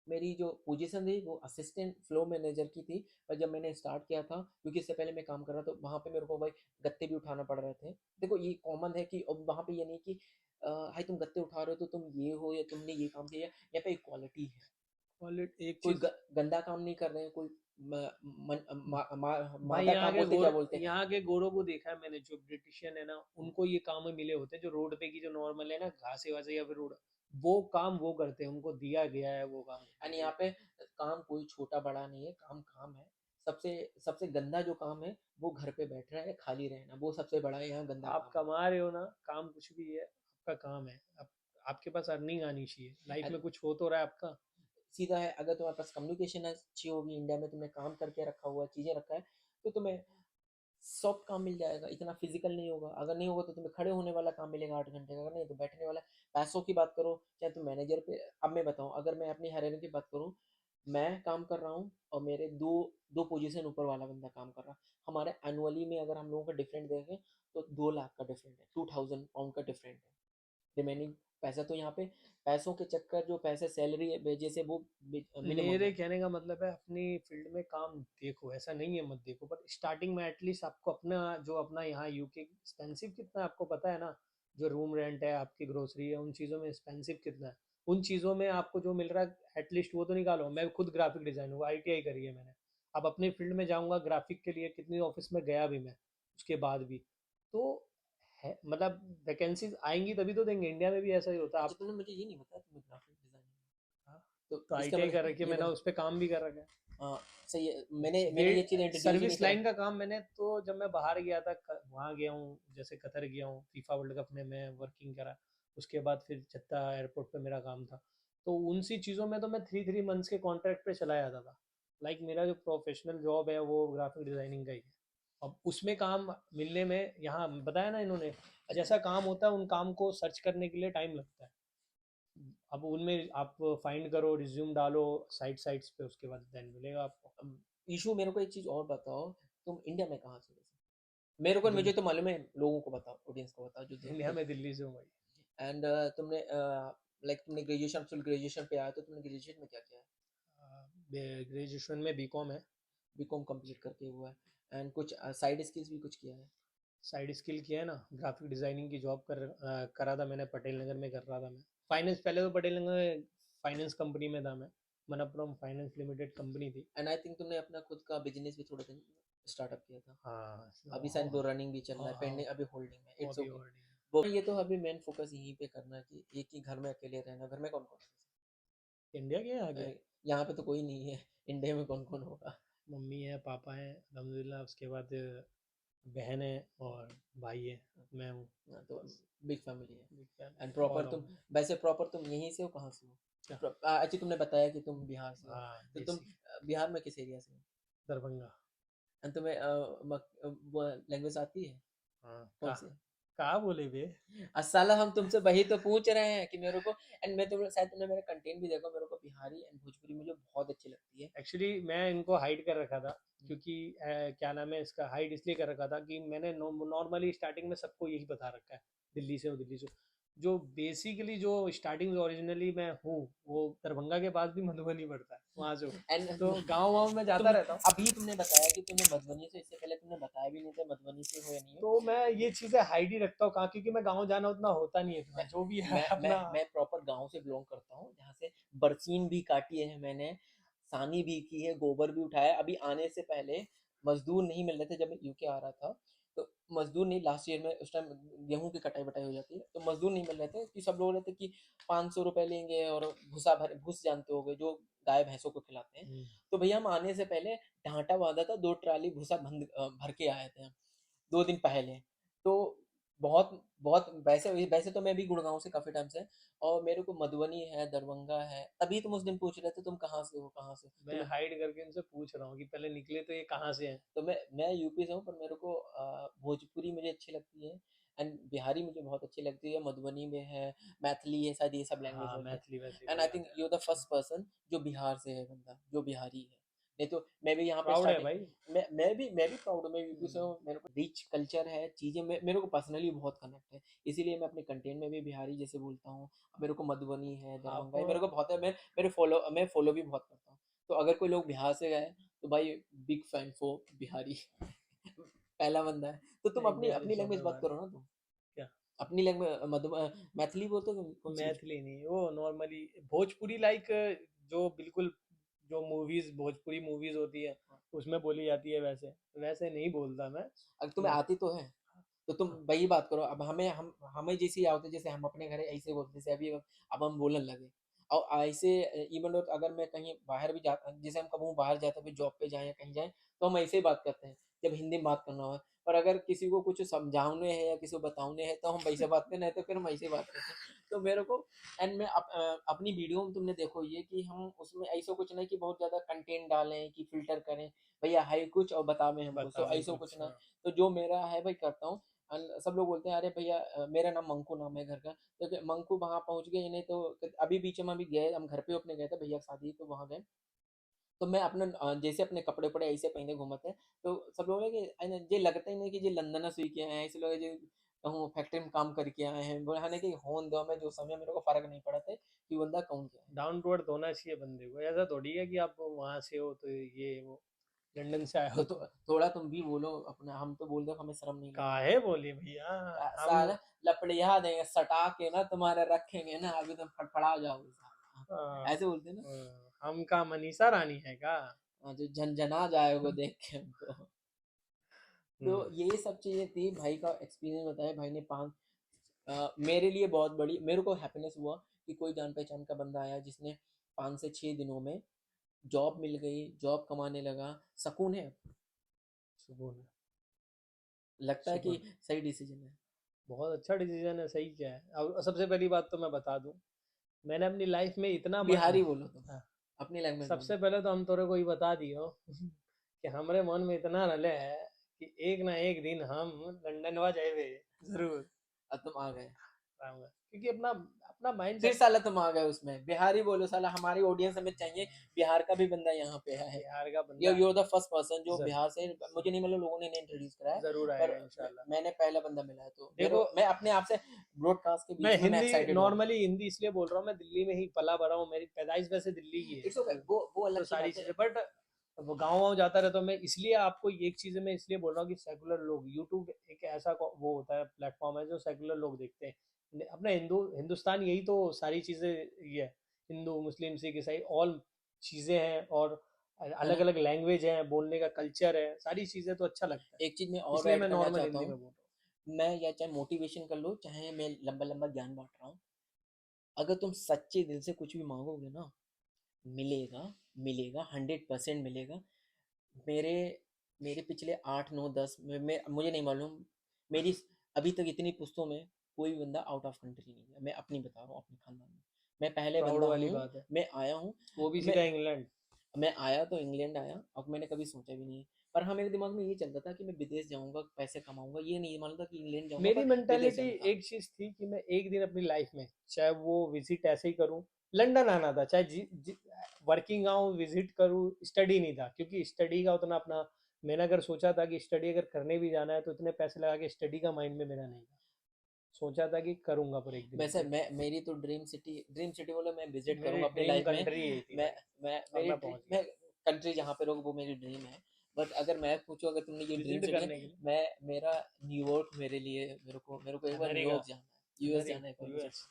मेरी जो पोजीशन थी वो असिस्टेंट फ्लो मैनेजर की थी। पर जब मैंने स्टार्ट किया था, क्योंकि इससे पहले मैं काम कर रहा था, तो वहाँ पे मेरे को भाई गत्ते भी उठाना पड़ रहे थे। देखो ये कॉमन है कि अब वहाँ पे ये नहीं कि भाई तुम गत्ते उठा रहे हो तो तुम ये हो या तुमने ये काम किया, यहाँ पे इक्वालिटी है। और एक कोई चीज गंदा काम नहीं कर रहे हैं, कोई भाई, मादा काम बोलते, क्या बोलते हैं। यहाँ के गोरों को देखा है मैंने, जो ब्रिटिशियन है ना, उनको ये काम मिले होते हैं, जो रोड पे की जो नॉर्मल है ना, घासे वासे या फिर रोड, वो काम वो करते हैं, उनको दिया गया है वो काम एंड करने के यहाँ लिए। पे काम कोई छोटा बड़ा नहीं है, काम काम है। सबसे सबसे गंदा जो काम है वो घर पे बैठ रहा है खाली रहना, वो सबसे बड़ा है यहाँ गंदा आप काम कमा रहे हो ना, काम कुछ भी है, आपका काम है। आपके पास अर्निंग आनी चाहिए, लाइफ है। में कुछ हो तो रहा है आपका। सीधा है, अगर तुम्हारे पास कम्युनिकेशन अच्छी होगी, इंडिया में तुमने काम करके रखा हुआ है, चीज़ें रखा है, तो तुम्हें सॉफ्ट काम मिल जाएगा, इतना फिजिकल नहीं होगा। अगर नहीं होगा तो तुम्हें खड़े होने वाला काम मिलेगा 8 घंटे का, अगर नहीं तो बैठने वाला। पैसों की बात करो, चाहे तुम मैनेजर पे, अब मैं बताऊं, अगर मैं अपनी हायरार्की की बात करूं, मैं काम कर रहा हूं और मेरे दो दो पोजीशन ऊपर वाला बंदा काम कर रहा है। हमारे एनुअली में अगर हम लोगों का डिफरेंट देखें तो 2 लाख का डिफरेंट है, 2000 पाउंड का डिफरेंट है। रिमेनिंग पैसा तो यहाँ पे, पैसों के चक्कर, जो पैसे सैलरी वेजेस से वो मिनिमम मेरे है। कहने का मतलब है, अपनी फील्ड में काम देखो, ऐसा नहीं है मत देखो, पर स्टार्टिंग में एटलीस्ट आपको अपना, जो अपना यहाँ यूके एक्सपेंसिव कितना है आपको पता है ना, जो रूम रेंट है, आपकी ग्रोसरी है, उन चीज़ों में एक्सपेंसिव कितना है, उन चीज़ों में आपको जो मिल रहा है एटलीस्ट वो तो निकालो। मैं खुद ग्राफिक डिज़ाइन हुआ, आईटीआई करी है मैंने। अब अपने फील्ड में जाऊँगा ग्राफिक के लिए, कितनी ऑफिस में गया भी मैं, उसके बाद भी तो है, मतलब वैकेंसीज आएंगी तभी तो देंगे। इंडिया में भी ऐसा ही होता है अच्छा, आप। तुमने मुझे ये नहीं बताया तुम्हें ग्राफिक डिजाइनिंग, हाँ, तो तो इसका आईटीआई कर मतलब रखी है ये मैंने, बता। उस पर काम भी कर रखा है। हाँ, सही है, मैंने ये चीज़ इंट्रोड्यूस ही नहीं सर्विस करा। लाइन का काम मैंने, तो जब मैं बाहर गया था, वहाँ गया हूँ, जैसे कतर गया हूँ, फीफा वर्ल्ड कप में मैं वर्किंग करा। उसके बाद फिर चत्ता एयरपोर्ट पे मेरा काम था। तो उन सी चीज़ों में तो मैं 3 3 मंथ्स के कॉन्ट्रैक्ट पे चला जाता था। लाइक मेरा जो प्रोफेशनल जॉब है वो ग्राफिक डिज़ाइनिंग का ही है। अब उसमें काम मिलने में, यहाँ बताया ना इन्होंने, जैसा काम होता है उन काम को सर्च करने के लिए टाइम लगता है। अब उनमें आप फाइंड करो, रिज्यूम डालो साइट साइट्स पे, उसके बाद देन मिलेगा आपको। इशू, मेरे को एक चीज़ और बताओ, तुम इंडिया में कहाँ से हो वैसे? मेरे को, मुझे दिल्ली। तो मालूम है, लोगों को बताओ, ऑडियंस को बताओ जो इंडिया में दिल्ली से हूँ भाई। एंड तुमने लाइक तुमने ग्रेजुएशन, फुल ग्रेजुएशन पे आया, तो तुमने ग्रेजुएशन में क्या किया है? ग्रेजुएशन में बीकॉम है। बीकॉम कंप्लीट करके हुआ है, एंड कुछ साइड स्किल्स भी कुछ किया है? साइड स्किल किया है ना, ग्राफिक डिजाइनिंग की जॉब करा था मैंने, पटेल नगर में कर रहा था मैं। फाइनेंस, पहले तो पटेल नगर में फाइनेंस कंपनी में था मैं, मनप्पुरम फाइनेंस लिमिटेड कंपनी थी। एंड आई थिंक तुमने अपना खुद का बिजनेस भी थोड़े दिन स्टार्टअप किया था। हाँ अभी शायद वो हाँ रनिंग भी चल रहा हाँ है, हाँ, पेंडिंग अभी होल्डिंग है, वो इट्स अभी ओके। और वो ये तो अभी मेन फोकस यहीं पे करना है कि एक ही घर में अकेले रहना। घर में कौन कौन इंडिया के है? आगे। यहाँ पे तो कोई नहीं है, इंडिया में कौन कौन होगा? मम्मी है, पापा है अलहमदिल्ला, उसके बाद बहन है और भाई है, मैं हूँ। हाँ, तो बस बिग फैमिली है। Big and family proper all तुम, ओवर। वैसे प्रॉपर तुम यहीं से हो, कहाँ से हो? क्या? अच्छा, तुमने बताया कि तुम बिहार से हो, हाँ, तो तुम देसी। बिहार में किस एरिया से हो? दरभंगा। एंड तुम्हें वो लैंग्वेज आती है? हाँ, कौन कहाँ? सी? कहाँ बोले बे? साला हम तुमसे वही तो पूछ रहे हैं कि मेरे को, एंड मैं तुम शायद तुमने मेरा कंटेंट भी देखा, मेरे को बिहारी एंड भोजपुरी मुझे बहुत अच्छी लगती है। एक्चुअली मैं इनको हाइड कर रखा था, क्योंकि क्या नाम है इसका, हाइड इसलिए कर रखा था कि मैंने नॉर्मली स्टार्टिंग में सबको यही बता रखा है, दिल्ली से हो, दिल्ली से हो। जो बेसिकली जो स्टार्टिंग ओरिजिनली मैं हूँ वो दरभंगा के पास भी मधुबनी पड़ता है, वहाँ से हूँ। एंड तो गाँव में जाता तुम रहता हूँ। अभी तुमने बताया कि तुम्हें मधुबनी से, इससे पहले तुमने बताया भी नहीं था मधुबनी से हो या नहीं हो। तो मैं ये चीज़ें हाइड ही रखता हूँ कहाँ, क्योंकि मैं गाँव जाना उतना होता नहीं है इतना, मैं जो भी है मैं मैं अपना। मैं प्रॉपर गांव से बिलोंग करता हूँ, जहाँ से बरसीन भी काटी है मैंने, सानी भी की है, गोबर भी उठाया है। अभी आने से पहले मजदूर नहीं मिल रहे थे जब मैं यूके आ रहा था, तो मजदूर नहीं, लास्ट ईयर में उस टाइम गेहूं की कटाई बटाई हो जाती है, तो मजदूर नहीं मिल रहे थे कि सब लोग रहे थे कि 500 रुपये लेंगे और भूस जानते हो गए जो गाय भैंसों को खिलाते हैं। तो भैया हम आने से पहले ढांटा बांधा था, 2 ट्राली भूसा भर के आए थे हम 2 दिन पहले। तो बहुत बहुत वैसे वैसे तो मैं भी गुड़गांव से काफी टाइम से, और मेरे को मधुबनी है, दरभंगा है। तभी तुम उस दिन पूछ रहे थे तुम कहाँ से हो, कहाँ से, तो मैं हाइड करके इनसे पूछ रहा हूँ कि पहले निकले तो ये कहाँ से हैं। तो मैं यूपी से हूँ, पर मेरे को भोजपुरी मुझे अच्छी लगती है, एंड बिहारी मुझे बहुत अच्छी लगती है, मधुबनी में है, मैथिली है, शायद ये सब लैंग्वेज हाँ, होते हैं। मैथिली वैथिली एंड आई बढ़िया थिंक है। यू द फर्स्ट पर्सन जो बिहार से है, बंदा जो बिहारी है। नहीं तो मैं भी यहाँ पे प्राउड है स्टार्टिंग, भाई। मैं भी प्राउड हूँ, मैं यूपी से हम्म, हूँ। मेरे को रिच कल्चर है, चीज़ें मेरे को पर्सनली बहुत कनेक्ट है, इसीलिए मैं अपने कंटेंट में भी बिहारी जैसे बोलता हूँ। मेरे को मधुबनी है, दरभंगा आप है, मेरे को बहुत है। मैं फॉलो भी बहुत करता हूँ। तो अगर कोई लोग बिहार से गए तो भाई, बिग फैन फॉर बिहारी। पहला बंदा है। तो तुम एक अपनी बिहारी अपनी सौ लैंग्वेज में बात बार। करो ना तुम। क्या? अपनी लैंग्वेज मैथिली बोलते हो, कौन सी? मैथिली नहीं, वो नॉर्मली भोजपुरी, लाइक जो बिल्कुल जो मूवीज भोजपुरी मूवीज होती है उसमें बोली जाती है, वैसे वैसे नहीं बोलता मैं। अगर तुम्हें मैं आती तो है तो तुम हाँ, वही बात करो। अब हमें जैसे आते, जैसे हम अपने घर ऐसे बोलते, जैसे अभी अब हम बोलने लगे। और ऐसे इवन अगर मैं कहीं बाहर भी जाता, जैसे हम कभी बाहर जाते हैं जॉब पे जाए या कहीं जाए, तो हम ऐसे ही बात करते हैं जब हिंदी में बात करना हो। पर अगर किसी को कुछ समझाने है या किसी को बताने है तो हम वैसे बात करते हैं, नहीं तो फिर हम ऐसे बात करते हैं। तो मेरे को, एंड मैं अपनी वीडियो में तुमने देखो ये कि हम उसमें ऐसा कुछ नहीं कि बहुत ज्यादा कंटेंट डालें कि फिल्टर करें, भैया है कुछ और बतावे हमको, तो बतावे ऐसा कुछ कुछ, ना। हाँ। तो जो मेरा है भाई करता हूँ। सब लोग बोलते हैं अरे भैया, मेरा नाम मंकू नाम है घर का, तो मंकू वहाँ पहुँच गए, नहीं तो अभी बीच में अभी गए, हम घर पे अपने गए थे भैया की शादी, तो वहाँ गए। तो मैं अपने जैसे अपने कपड़े उपड़े ऐसे पहने घूमते हैं, तो सब लोग कि ये लगता ही नहीं कि ये लंदन से के आए हैं, ऐसे लोग जो कहूँ फैक्ट्री में काम करके आए हैं, बोले हाँ, नहीं कि होन दो में जो समय मेरे को फर्क नहीं पड़ा था कि बंदा कौन क्या है। डाउन टू अर्थ होना चाहिए बंदे को, ऐसा थोड़ी है कि आप वहां से हो तो ये वो लंदन से आए हो तो तो। थोड़ा तुम भी बोलो अपना, हम तो बोल दो, हमें शर्म नहीं लगे। काहे बोले भैया? हम साला लपड़िया देंगे सटा के ना, तुम्हारे रखेंगे ना, अभी तुम फटफड़ा जाओगे आ, साला, ऐसे बोलते हैं ना। हम का मनीषा रानी है का? हाँ, जो झनझना जाएगा देख के हमको। तो हम्म, ये सब चीजें थी, भाई का एक्सपीरियंस बताया भाई ने। मेरे लिए बहुत बड़ी, मेरे को हैप्पीनेस हुआ कि कोई जान पहचान का बंदा आया जिसने 5 से 6 दिनों में जॉब मिल गई, जॉब कमाने लगा, सुकून है। सुकून है। लगता है कि सुकून। सही डिसीजन है। बहुत अच्छा डिसीजन है, सही क्या है। अब सबसे पहली बात तो मैं बता दूं, मैंने अपनी लाइफ में इतना बिहारी बोलो तुम, हाँ, अपनी लैंग्वेज बोलो। सबसे पहले तो हम तोरे को ही बता दियो कि हमारे मन में इतना रले है कि एक ना एक दिन हम लंदनवा जाएंगे जरूर। अब तुम आ गए, आऊंगा, क्योंकि अपना अपना माइंड फिर सेट। साला तुम आ गए उसमें। बिहारी बोलो साला, हमारी ऑडियंस हमें चाहिए बिहार का भी बंदा यहाँ पे है। बिहार का ये बंदा यू द फर्स्ट पर्सन जो जरूर बिहार से, मुझे नहीं मतलब लोगों ने इन्हें इंट्रोड्यूस करा है, जरूर पर आएगा इंशाल्लाह। मैंने पहला बंदा मिला है, तो मेरे देखो, मैं अपने आप से ब्रॉडकास्ट के मैं बीच में मैं हिंदी एक्साइटेड हूँ। नॉर्मली हिंदी इसलिए बोल रहा हूँ, मैं दिल्ली में ही पला बड़ा हूँ, मेरी पैदाइश वैसे दिल्ली की है। इट्स ओके, वो तो अलग की सारी बात है। चीजें, बट वो गाँव वाँव जाता रहता हूँ मैं, इसलिए आपको एक चीज़ मैं इसलिए बोल रहा हूँ कि सेकुलर लोग, यूट्यूब एक ऐसा वो होता है, प्लेटफॉर्म है जो सेकुलर लोग देखते हैं। अपना हिंदुस्तान यही तो सारी चीज़ें ये है, हिंदू मुस्लिम सिख ईसाई ऑल चीज़ें हैं, और है अलग ना। अलग लैंग्वेज है, बोलने का कल्चर है, सारी चीज़ें तो अच्छा लगता है। एक चीज मैं और इसलिए ऐड मैं करना नॉर्मल चाहता हिंदी हूँ। में बोल रहा मैं, या चाहे मोटिवेशन कर लो, चाहे मैं लंबा लंबा ज्ञान बांट रहा हूँ, अगर तुम सच्चे दिल से कुछ भी मांगोगे ना, मिलेगा। मिलेगा, 100% मिलेगा। मेरे मेरे पिछले 8 9 10 मुझे नहीं मालूम, मेरी अभी तक इतनी पुश्तों में कोई भी बंदा आउट ऑफ कंट्री नहीं है। मैं अपनी बता रहा हूँ, अपने खानदान में मैं हूँ। पहले प्राउड बंदा वाली हूँ। बात है। मैं आया हूँ। वो भी मैं सीधा इंग्लैंड। मैं आया तो इंग्लैंड आया, और मैंने कभी सोचा भी नहीं। पर हाँ, मेरे दिमाग में ये चलता था कि मैं विदेश जाऊंगा, पैसे कमाऊंगा, ये नहीं मालूम था कि इंग्लैंड जाऊंगा, मेरी पर विदेश मेंटेलिटी जाना था। एक चीज थी कि मैं एक दिन अपनी लाइफ में, चाहे वो विजिट ऐसे ही करूं, लंदन आना था, चाहे वर्किंग आऊं विजिट करूं, स्टडी नहीं था, क्योंकि स्टडी का उतना अपना, मैंने अगर सोचा था कि स्टडी अगर करने भी जाना है तो इतने पैसे लगा के स्टडी का माइंड में मेरा नहीं था। सोचा था कि करूंगा पर एक दिन वैसे विजिट। मेरी तो ड्रीम सिटी बोलो, मैं विजिट मेरी करूंगा अपनी ड्रीम लाइफ में। कंट्री यही थी मैं भाई, मैं और मेरी मैं ड्रीम पहुंच गया मैं कंट्री जहाँ पे रहो वो मेरी ड्रीम है। बट अगर मैं पूछूं, अगर तुमने ये ड्रीम विजिट सिटी है, करने के लिए। मैं मेरा न्यूयॉर्क मेरे लिए, मेरे को एक बार अमेरिका, न्यूयॉर्क जाना है, यूएस जाना है एक बार मुझे। यूएस।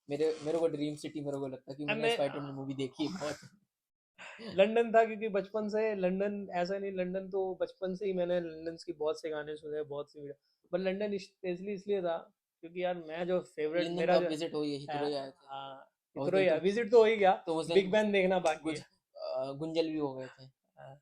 मेरे को ड्रीम सिटी मेरे को लगता है, क्योंकि अब मैंने मैं स्पाइडरमैन मूवी देखी है बहुत। लंदन था क्योंकि बचपन से लंदन, ऐसा नहीं, लंदन तो बचपन से ही मैंने लंदन की बहुत से गाने सुने, बहुत सी वीडियो। पर लंदन स्पेशली इसलिए था क्योंकि यार मैं जो फेवरेट लंदन तो मेरा आप जो विजिट हो ही, हितरो ही आए थे। और उस इतना दिन ही विजिट तो हो ही गया, तुम उस बिग दिन बैन देखना बाकी है। गुंजल भी हो गए थे। हाँ,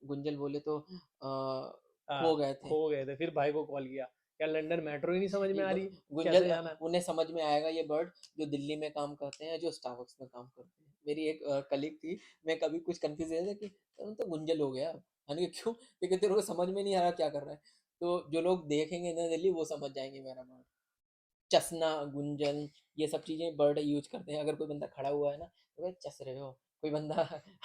गुंजल बोले तो हाँ, खो गए थे। खो गए थे, फिर भाई को कॉल किया, क्या लंदन मेट्रो ही नहीं समझ में ये आ रही, गुंजल कैसे जाना है? उन्हें समझ में आएगा ये बर्ड जो दिल्ली में काम करते हैं, जो स्टारबक्स में काम करते हैं। मेरी एक कलीग थी, मैं कभी कुछ कंफ्यूज रहता कि तुम तो गुंजल हो गया। मैंने कहा क्यों? क्योंकि तेरे को समझ में नहीं आ रहा क्या कर रहा है। तो जो लोग देखेंगे ना दिल्ली, वो समझ जाएंगे मेरा बर्ड। चसना, गुंजन, ये सब चीज़ें बर्ड यूज करते हैं। अगर कोई बंदा खड़ा हुआ है ना, तो भाई चस रहे हो। कोई बंदा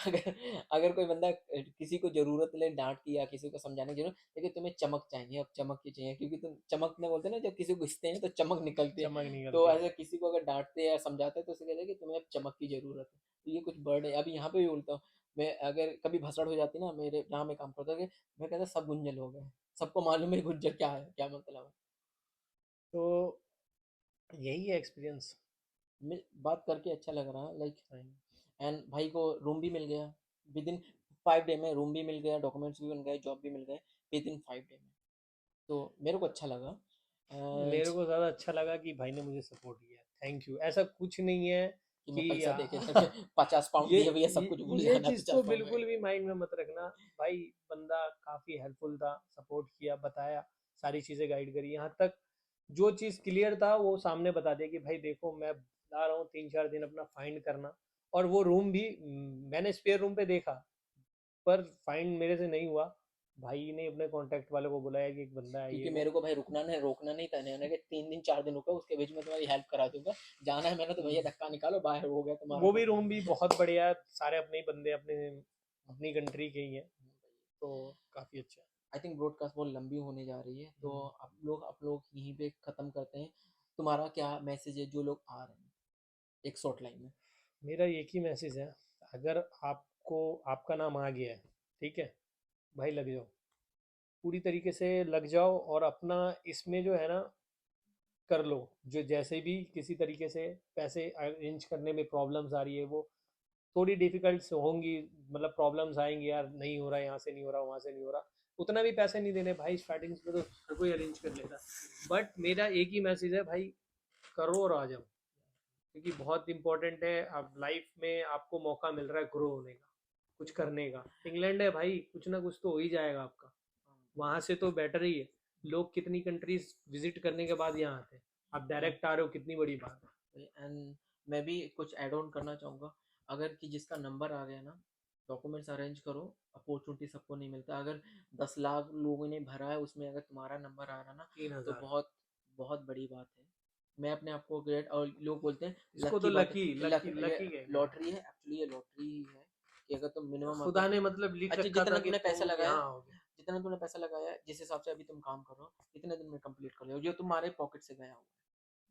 अगर अगर कोई बंदा किसी को ज़रूरत ले डाँट की, या किसी को समझाने की ज़रूरत, लेकिन तुम्हें चमक चाहिए, अब चमक की चाहिए, क्योंकि तुम चमकने बोलते हैं ना, जब किसी को घिसते हैं तो चमक निकलती है। चमक तो निकलती है। ऐसे किसी को अगर डाँटते हैं या समझाते हैं, तो उसे कहते हैं कि तुम्हें अब चमक की ज़रूरत है। तो ये कुछ बर्ड है। अभी यहाँ पे भी बोलता हूँ, मैं अगर कभी भसड़ हो जाती ना मेरे जहाँ मैं काम करता था, कि मैं कहता सब गुंजल हो गए। सबको मालूम है गुंजल क्या है, क्या मतलब है। तो यही है एक्सपीरियंस। बात करके अच्छा लग रहा है, लाइक। एंड भाई को रूम भी मिल गया विद इन 5 डे में। रूम भी मिल गया, डॉक्यूमेंट्स भी बन गए, जॉब भी मिल गए विद इन 5 डे में। तो मेरे को अच्छा लगा। एंड मेरे को ज़्यादा अच्छा लगा कि भाई ने मुझे सपोर्ट किया, थैंक यू। ऐसा कुछ नहीं है कि मैं कि पैसा दे के जाके 50 पाउंड ये दिए भैया, सब ये कुछ भूल ये जाना चीज़ तो 50 पाउंड में। बिल्कुल भी माइंड में मत रखना। भाई बंदा काफ़ी हेल्पफुल था, सपोर्ट किया, बताया, सारी चीज़ें गाइड करी, यहाँ तक जो चीज़ क्लियर था वो सामने बता दिया कि भाई देखो मैं ला रहा हूँ 3-4 दिन अपना फाइंड करना। और वो रूम भी मैंने स्पेयर रूम पे देखा, पर फाइंड मेरे से नहीं हुआ। भाई ने अपने कांटेक्ट वाले को बुलाया कि एक बंदा है ये क्योंकि वो। मेरे को भाई रुकना नहीं, रोकना नहीं था। मैंने कहा 3 दिन 4 दिन रुको, उसके बीच में तुम्हारी हेल्प करा दूंगा। जाना है मैंने तो भैया, धक्का निकालो, बाहर हो गया तुम्हारा वो भी तो। रूम भी बहुत बढ़िया है, सारे अपने ही बंदे, अपने अपनी कंट्री के ही हैं, तो काफ़ी अच्छा है। आई थिंक ब्रॉडकास्ट बहुत लंबी होने जा रही है, तो हम्म। आप लोग यहीं पे ख़त्म करते हैं। तुम्हारा क्या मैसेज है जो लोग आ रहे हैं, एक शॉर्ट लाइन में? मेरा एक ही मैसेज है, अगर आपको आपका नाम आ गया है, ठीक है, भाई लग जाओ, पूरी तरीके से लग जाओ, और अपना इसमें जो है ना कर लो। जो जैसे भी किसी तरीके से पैसे अरेंज करने में प्रॉब्लम्स आ रही है, वो थोड़ी डिफिकल्ट होंगी, मतलब प्रॉब्लम्स आएंगी यार, नहीं हो रहा, यहाँ से नहीं हो रहा, वहाँ से नहीं हो रहा, उतना भी पैसे नहीं देने भाई, स्टार्टिंग में तो हर कोई अरेंज कर लेता। बट मेरा एक ही मैसेज है भाई, करो और आ जाओ, क्योंकि बहुत इंपॉर्टेंट है। अब लाइफ में आपको मौका मिल रहा है ग्रो होने का, कुछ करने का। इंग्लैंड है भाई, कुछ ना कुछ तो हो ही जाएगा आपका, वहाँ से तो बेटर ही है। लोग कितनी कंट्रीज विजिट करने के बाद यहाँ आते हैं, आप डायरेक्ट आ रहे हो, कितनी बड़ी बात है। एंड मैं भी कुछ ऐड ऑन करना चाहूँगा। अगर कि जिसका नंबर आ गया ना, डॉक्यूमेंट्स अरेंज करो। अपॉर्चुनिटी सबको नहीं मिलता। अगर 10 लाख लोगों ने भरा है, उसमें अगर तुम्हारा नंबर आ रहा ना, तीन तो हजार बहुत बहुत बड़ी बात है। मैं अपने आप को ग्रेट, और लोग बोलते हैं इसको तो लकी बात है। लकी लक लकी ये लकी कहेंगे यार। लॉटरी है, एक्चुअली ये लॉटरी ही है। कि अगर तुम मिनिमम खुदा अगर ने मतलब लिख अच्छा रखा जितना था कि तुमने पैसा तुम लगाया, यहाँ आओगे। जिस हिसाब से अभी तुम काम कर रहे हो, कितने दिन में कंप्लीट कर रहे हो, जो तुम्हारे पॉकेट से गया हो।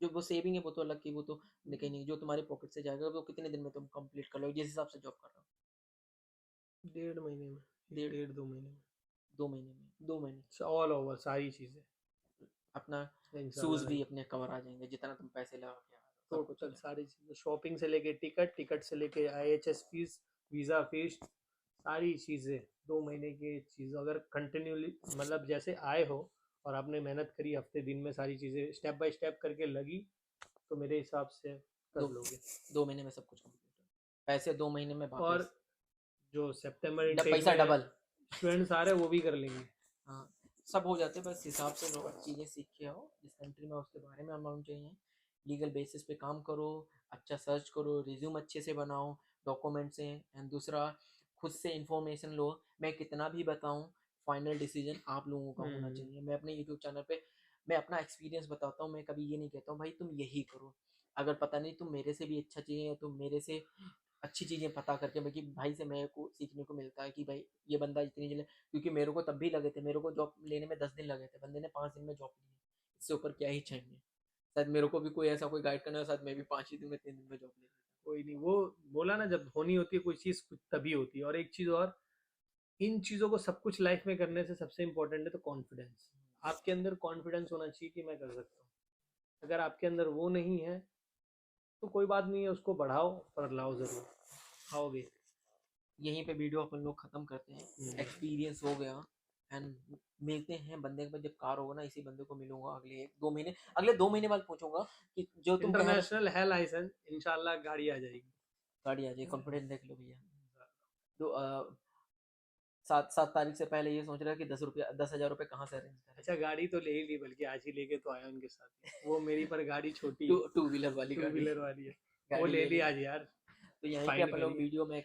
जो वो सेविंग है वो तो अलग की, वो तो कहीं नहीं। जो तुम्हारे पॉकेट से जाएगा वो कितने दिन में तुम कंप्लीट कर लो, जिस हिसाब से जॉब कर रहे हो। 1.5 महीने में, डेढ़ 1.5-2 महीने में, 2 महीने में, 2 महीने ऑल ओवर सारी चीज़ें, अपना इंशाल्लाह शूज भी लगी। अपने कवर आ जाएंगे, जितना तुम पैसे लगा के आ रहे हो, सब कुछ हो टोटल जाएगा। सारी चीज़ें, शॉपिंग से लेके टिकट, टिकट से लेके IHS फीस, वीज़ा फीस, सारी चीज़ें, 2 महीने की चीज़ अगर कंटिन्यूली मतलब जैसे आए हो और आपने मेहनत करी, हफ्ते दिन में सारी चीज़ें स्टेप बाय स्टेप करके लगी, तो मेरे हिसाब से दो कर लोगे। 2 महीने में सब कुछ कंप्लीट हो, पैसे 2 महीने में वापस। और जो सितंबर इनटेक पैसा में डबल। स्टूडेंट्स आ रहे हैं वो भी कर लेंगे। हाँ, सब हो जाते हैं, बस हिसाब से लोग चीज़ें सीख के आओ। जिस कंट्री में उसके बारे में अमाउंट चाहिए, लीगल बेसिस पे काम करो, अच्छा सर्च करो, रिज्यूम अच्छे से बनाओ, डॉक्यूमेंट से। एंड दूसरा, खुद से इंफॉर्मेशन लो। मैं कितना भी बताऊं, फाइनल डिसीजन आप लोगों का होना हम्म। चाहिए। मैं अपने यूट्यूब चैनल पे मैं अपना एक्सपीरियंस बताता हूँ। मैं कभी ये नहीं कहता हूँ भाई तुम यही करो। अगर पता नहीं तुम मेरे से भी अच्छा चाहिए, तो मेरे से अच्छी चीज़ें पता करके, बाकी भाई से मेरे को सीखने को मिलता है कि भाई ये बंदा इतनी जल्दी। क्योंकि मेरे को तब भी लगे थे, मेरे को जॉब लेने में 10 दिन लगे थे, बंदे ने 5 दिन में जॉब ली है। इससे ऊपर क्या ही चाहिए। शायद मेरे को भी कोई ऐसा कोई गाइड करना है, शायद मैं भी 5 ही दिन में 3 दिन में जॉब ले लेता। कोई नहीं, वो बोला ना, जब होनी होती है कोई चीज़ कुछ तभी होती है। और एक चीज़ और, इन चीज़ों को सब कुछ लाइफ में करने से सबसे इम्पोर्टेंट है तो कॉन्फिडेंस। आपके अंदर कॉन्फिडेंस होना चाहिए कि मैं कर सकता हूँ। अगर आपके अंदर वो नहीं है तो कोई बात नहीं है, उसको बढ़ाओ पर लाओ ज़रूर, आओगे। यहीं पे वीडियो अपन लोग खत्म करते हैं। एक्सपीरियंस हो गया एंड मिलते हैं बंदे के पास जब कार होगा ना, इसी बंदे को मिलूंगा अगले 2 महीने बाद पूछूंगा कि जो तुम कह रहे। इंटरनेशनल है लाइसेंस, इंशाल्लाह गाड़ी आ जाएगी। गाड़ी आ जाए, कॉन्फिडेंस देख लो भैया। तो 7 तारीख से पहले ये सोच रहा है कि 10,000 रुपये कहाँ से अरेंज करें। अच्छा, गाड़ी तो ले ही ली, बल्कि आज ही लेके तो आया उनके साथ ही। वो मेरी पर गाड़ी छोटी टू है, टू व्हीलर वाली टू गाड़ी व्हीलर वाली है, वो गाड़ी ले ले ली ली। आज यार। तो यहीं पे फाइन अपन लोग करिए। वीडियो में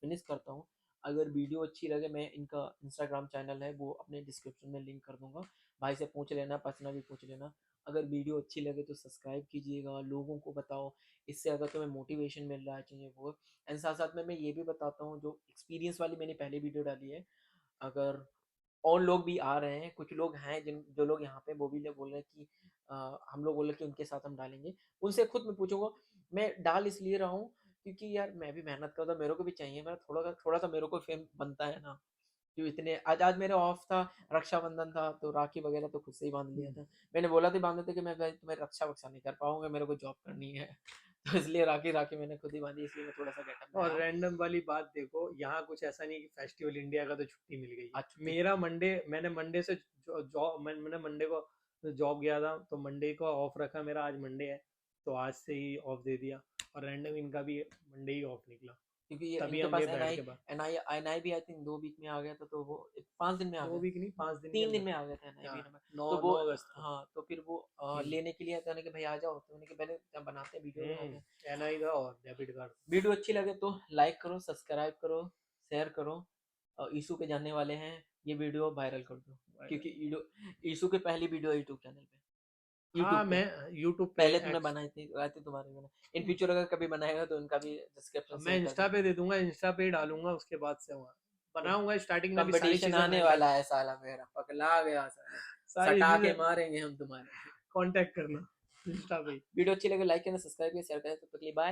फिनिश करता हूँ। अगर वीडियो अच्छी लगे, मैं इनका इंस्टाग्राम चैनल है वो अपने डिस्क्रिप्शन में लिंक कर दूंगा, भाई से पूछ लेना, पर्सनली पूछ लेना। अगर वीडियो अच्छी लगे तो सब्सक्राइब कीजिएगा, लोगों को बताओ, इससे अगर तुम्हें मोटिवेशन मिल रहा है चाहिए वो। एंड साथ साथ में मैं ये भी बताता हूँ, जो एक्सपीरियंस वाली मैंने पहले वीडियो डाली है, अगर और लोग भी आ रहे हैं, कुछ लोग हैं जिन जो लोग यहाँ पे वो भी लोग बोल रहे हैं कि हम लोग बोल रहे हैं कि उनके साथ हम डालेंगे, उनसे खुद मैं पूछूंगा। मैं डाल इसलिए रहा हूँ क्योंकि यार मैं भी मेहनत करता हूँ, मेरे को भी चाहिए, मेरा थोड़ा थोड़ा सा मेरे को फेम बनता है ना। जो इतने आज आज मेरा ऑफ था, रक्षाबंधन था, तो राखी वगैरह तो खुद से ही बांध लिया था। मैंने बोला था बांधने थे कि मैं भाई तुम्हें रक्षा वक्षा नहीं कर पाऊंगा, मेरे को जॉब करनी है तो इसलिए राखी राखी मैंने खुद ही बांधी, इसलिए मैं थोड़ा सा गेटअप में और आया हूँ। रैंडम वाली बात देखो, यहाँ कुछ ऐसा नहीं कि फेस्टिवल इंडिया का तो छुट्टी मिल गई है। आज छुट्टी मेरा मंडे, मैंने मंडे से जॉब, मैंने मंडे को जॉब गया था तो मंडे को ऑफ रखा मेरा, आज मंडे है तो आज से ही ऑफ दे दिया। और रैंडम इनका भी मंडे ही ऑफ निकला, क्योंकि ये तभी इनके हम पास ये बैठ के बात। एनआई भी आई थिंक 2 वीक में आ गया था, तो वो 5 दिन में आ दो गया, वीक नहीं, 5 दिन के 3 दिन अंदर। में आ गया था एनआई भी हाँ, नंबर। नौ तो वो 9 अगस्त को। हाँ, तो फिर वो लेने के लिए आते हैं कि भाई आ जाओ, तो उन्होंने कि पहले जब बनाते हैं वीडियो बनाते हैं। एनआई का और डेबिट कार्ड। वीडियो अच्छी लगे तो लाइक करो, सब्सक्राइब करो, शेयर करो। ईशू के जानने वाले हैं, ये वीडियो वायरल कर दो, क्योंकि ईशू की पहली वीडियो यूट्यूब चैनल पे, हाँ, यूट्यूब पे मैं यूट्यूब पे पहले तुमने बनाई थी, आई थी तुम्हारे में। इन फ्यूचर अगर कभी बनाएगा तो उनका भी डिस्क्रिप्शन मैं शेयर कर इंस्टा देना। पे दे दूंगा, इंस्टा पे ही डालूंगा, उसके बाद से वहाँ बनाऊंगा। स्टार्टिंग में भी सारी कंपटीशन चीजें आने मैं कर, वाला है साला, मेरा पगला गया साला, सारी सटा के चीजें मारेंगे हम तुम्हारे। कांटेक्ट करना इंस्टा पे ही। वीडियो अच्छी लगे लाइक करना, सब्सक्राइब करें, शेयर करें, तो तक के लिए बाय।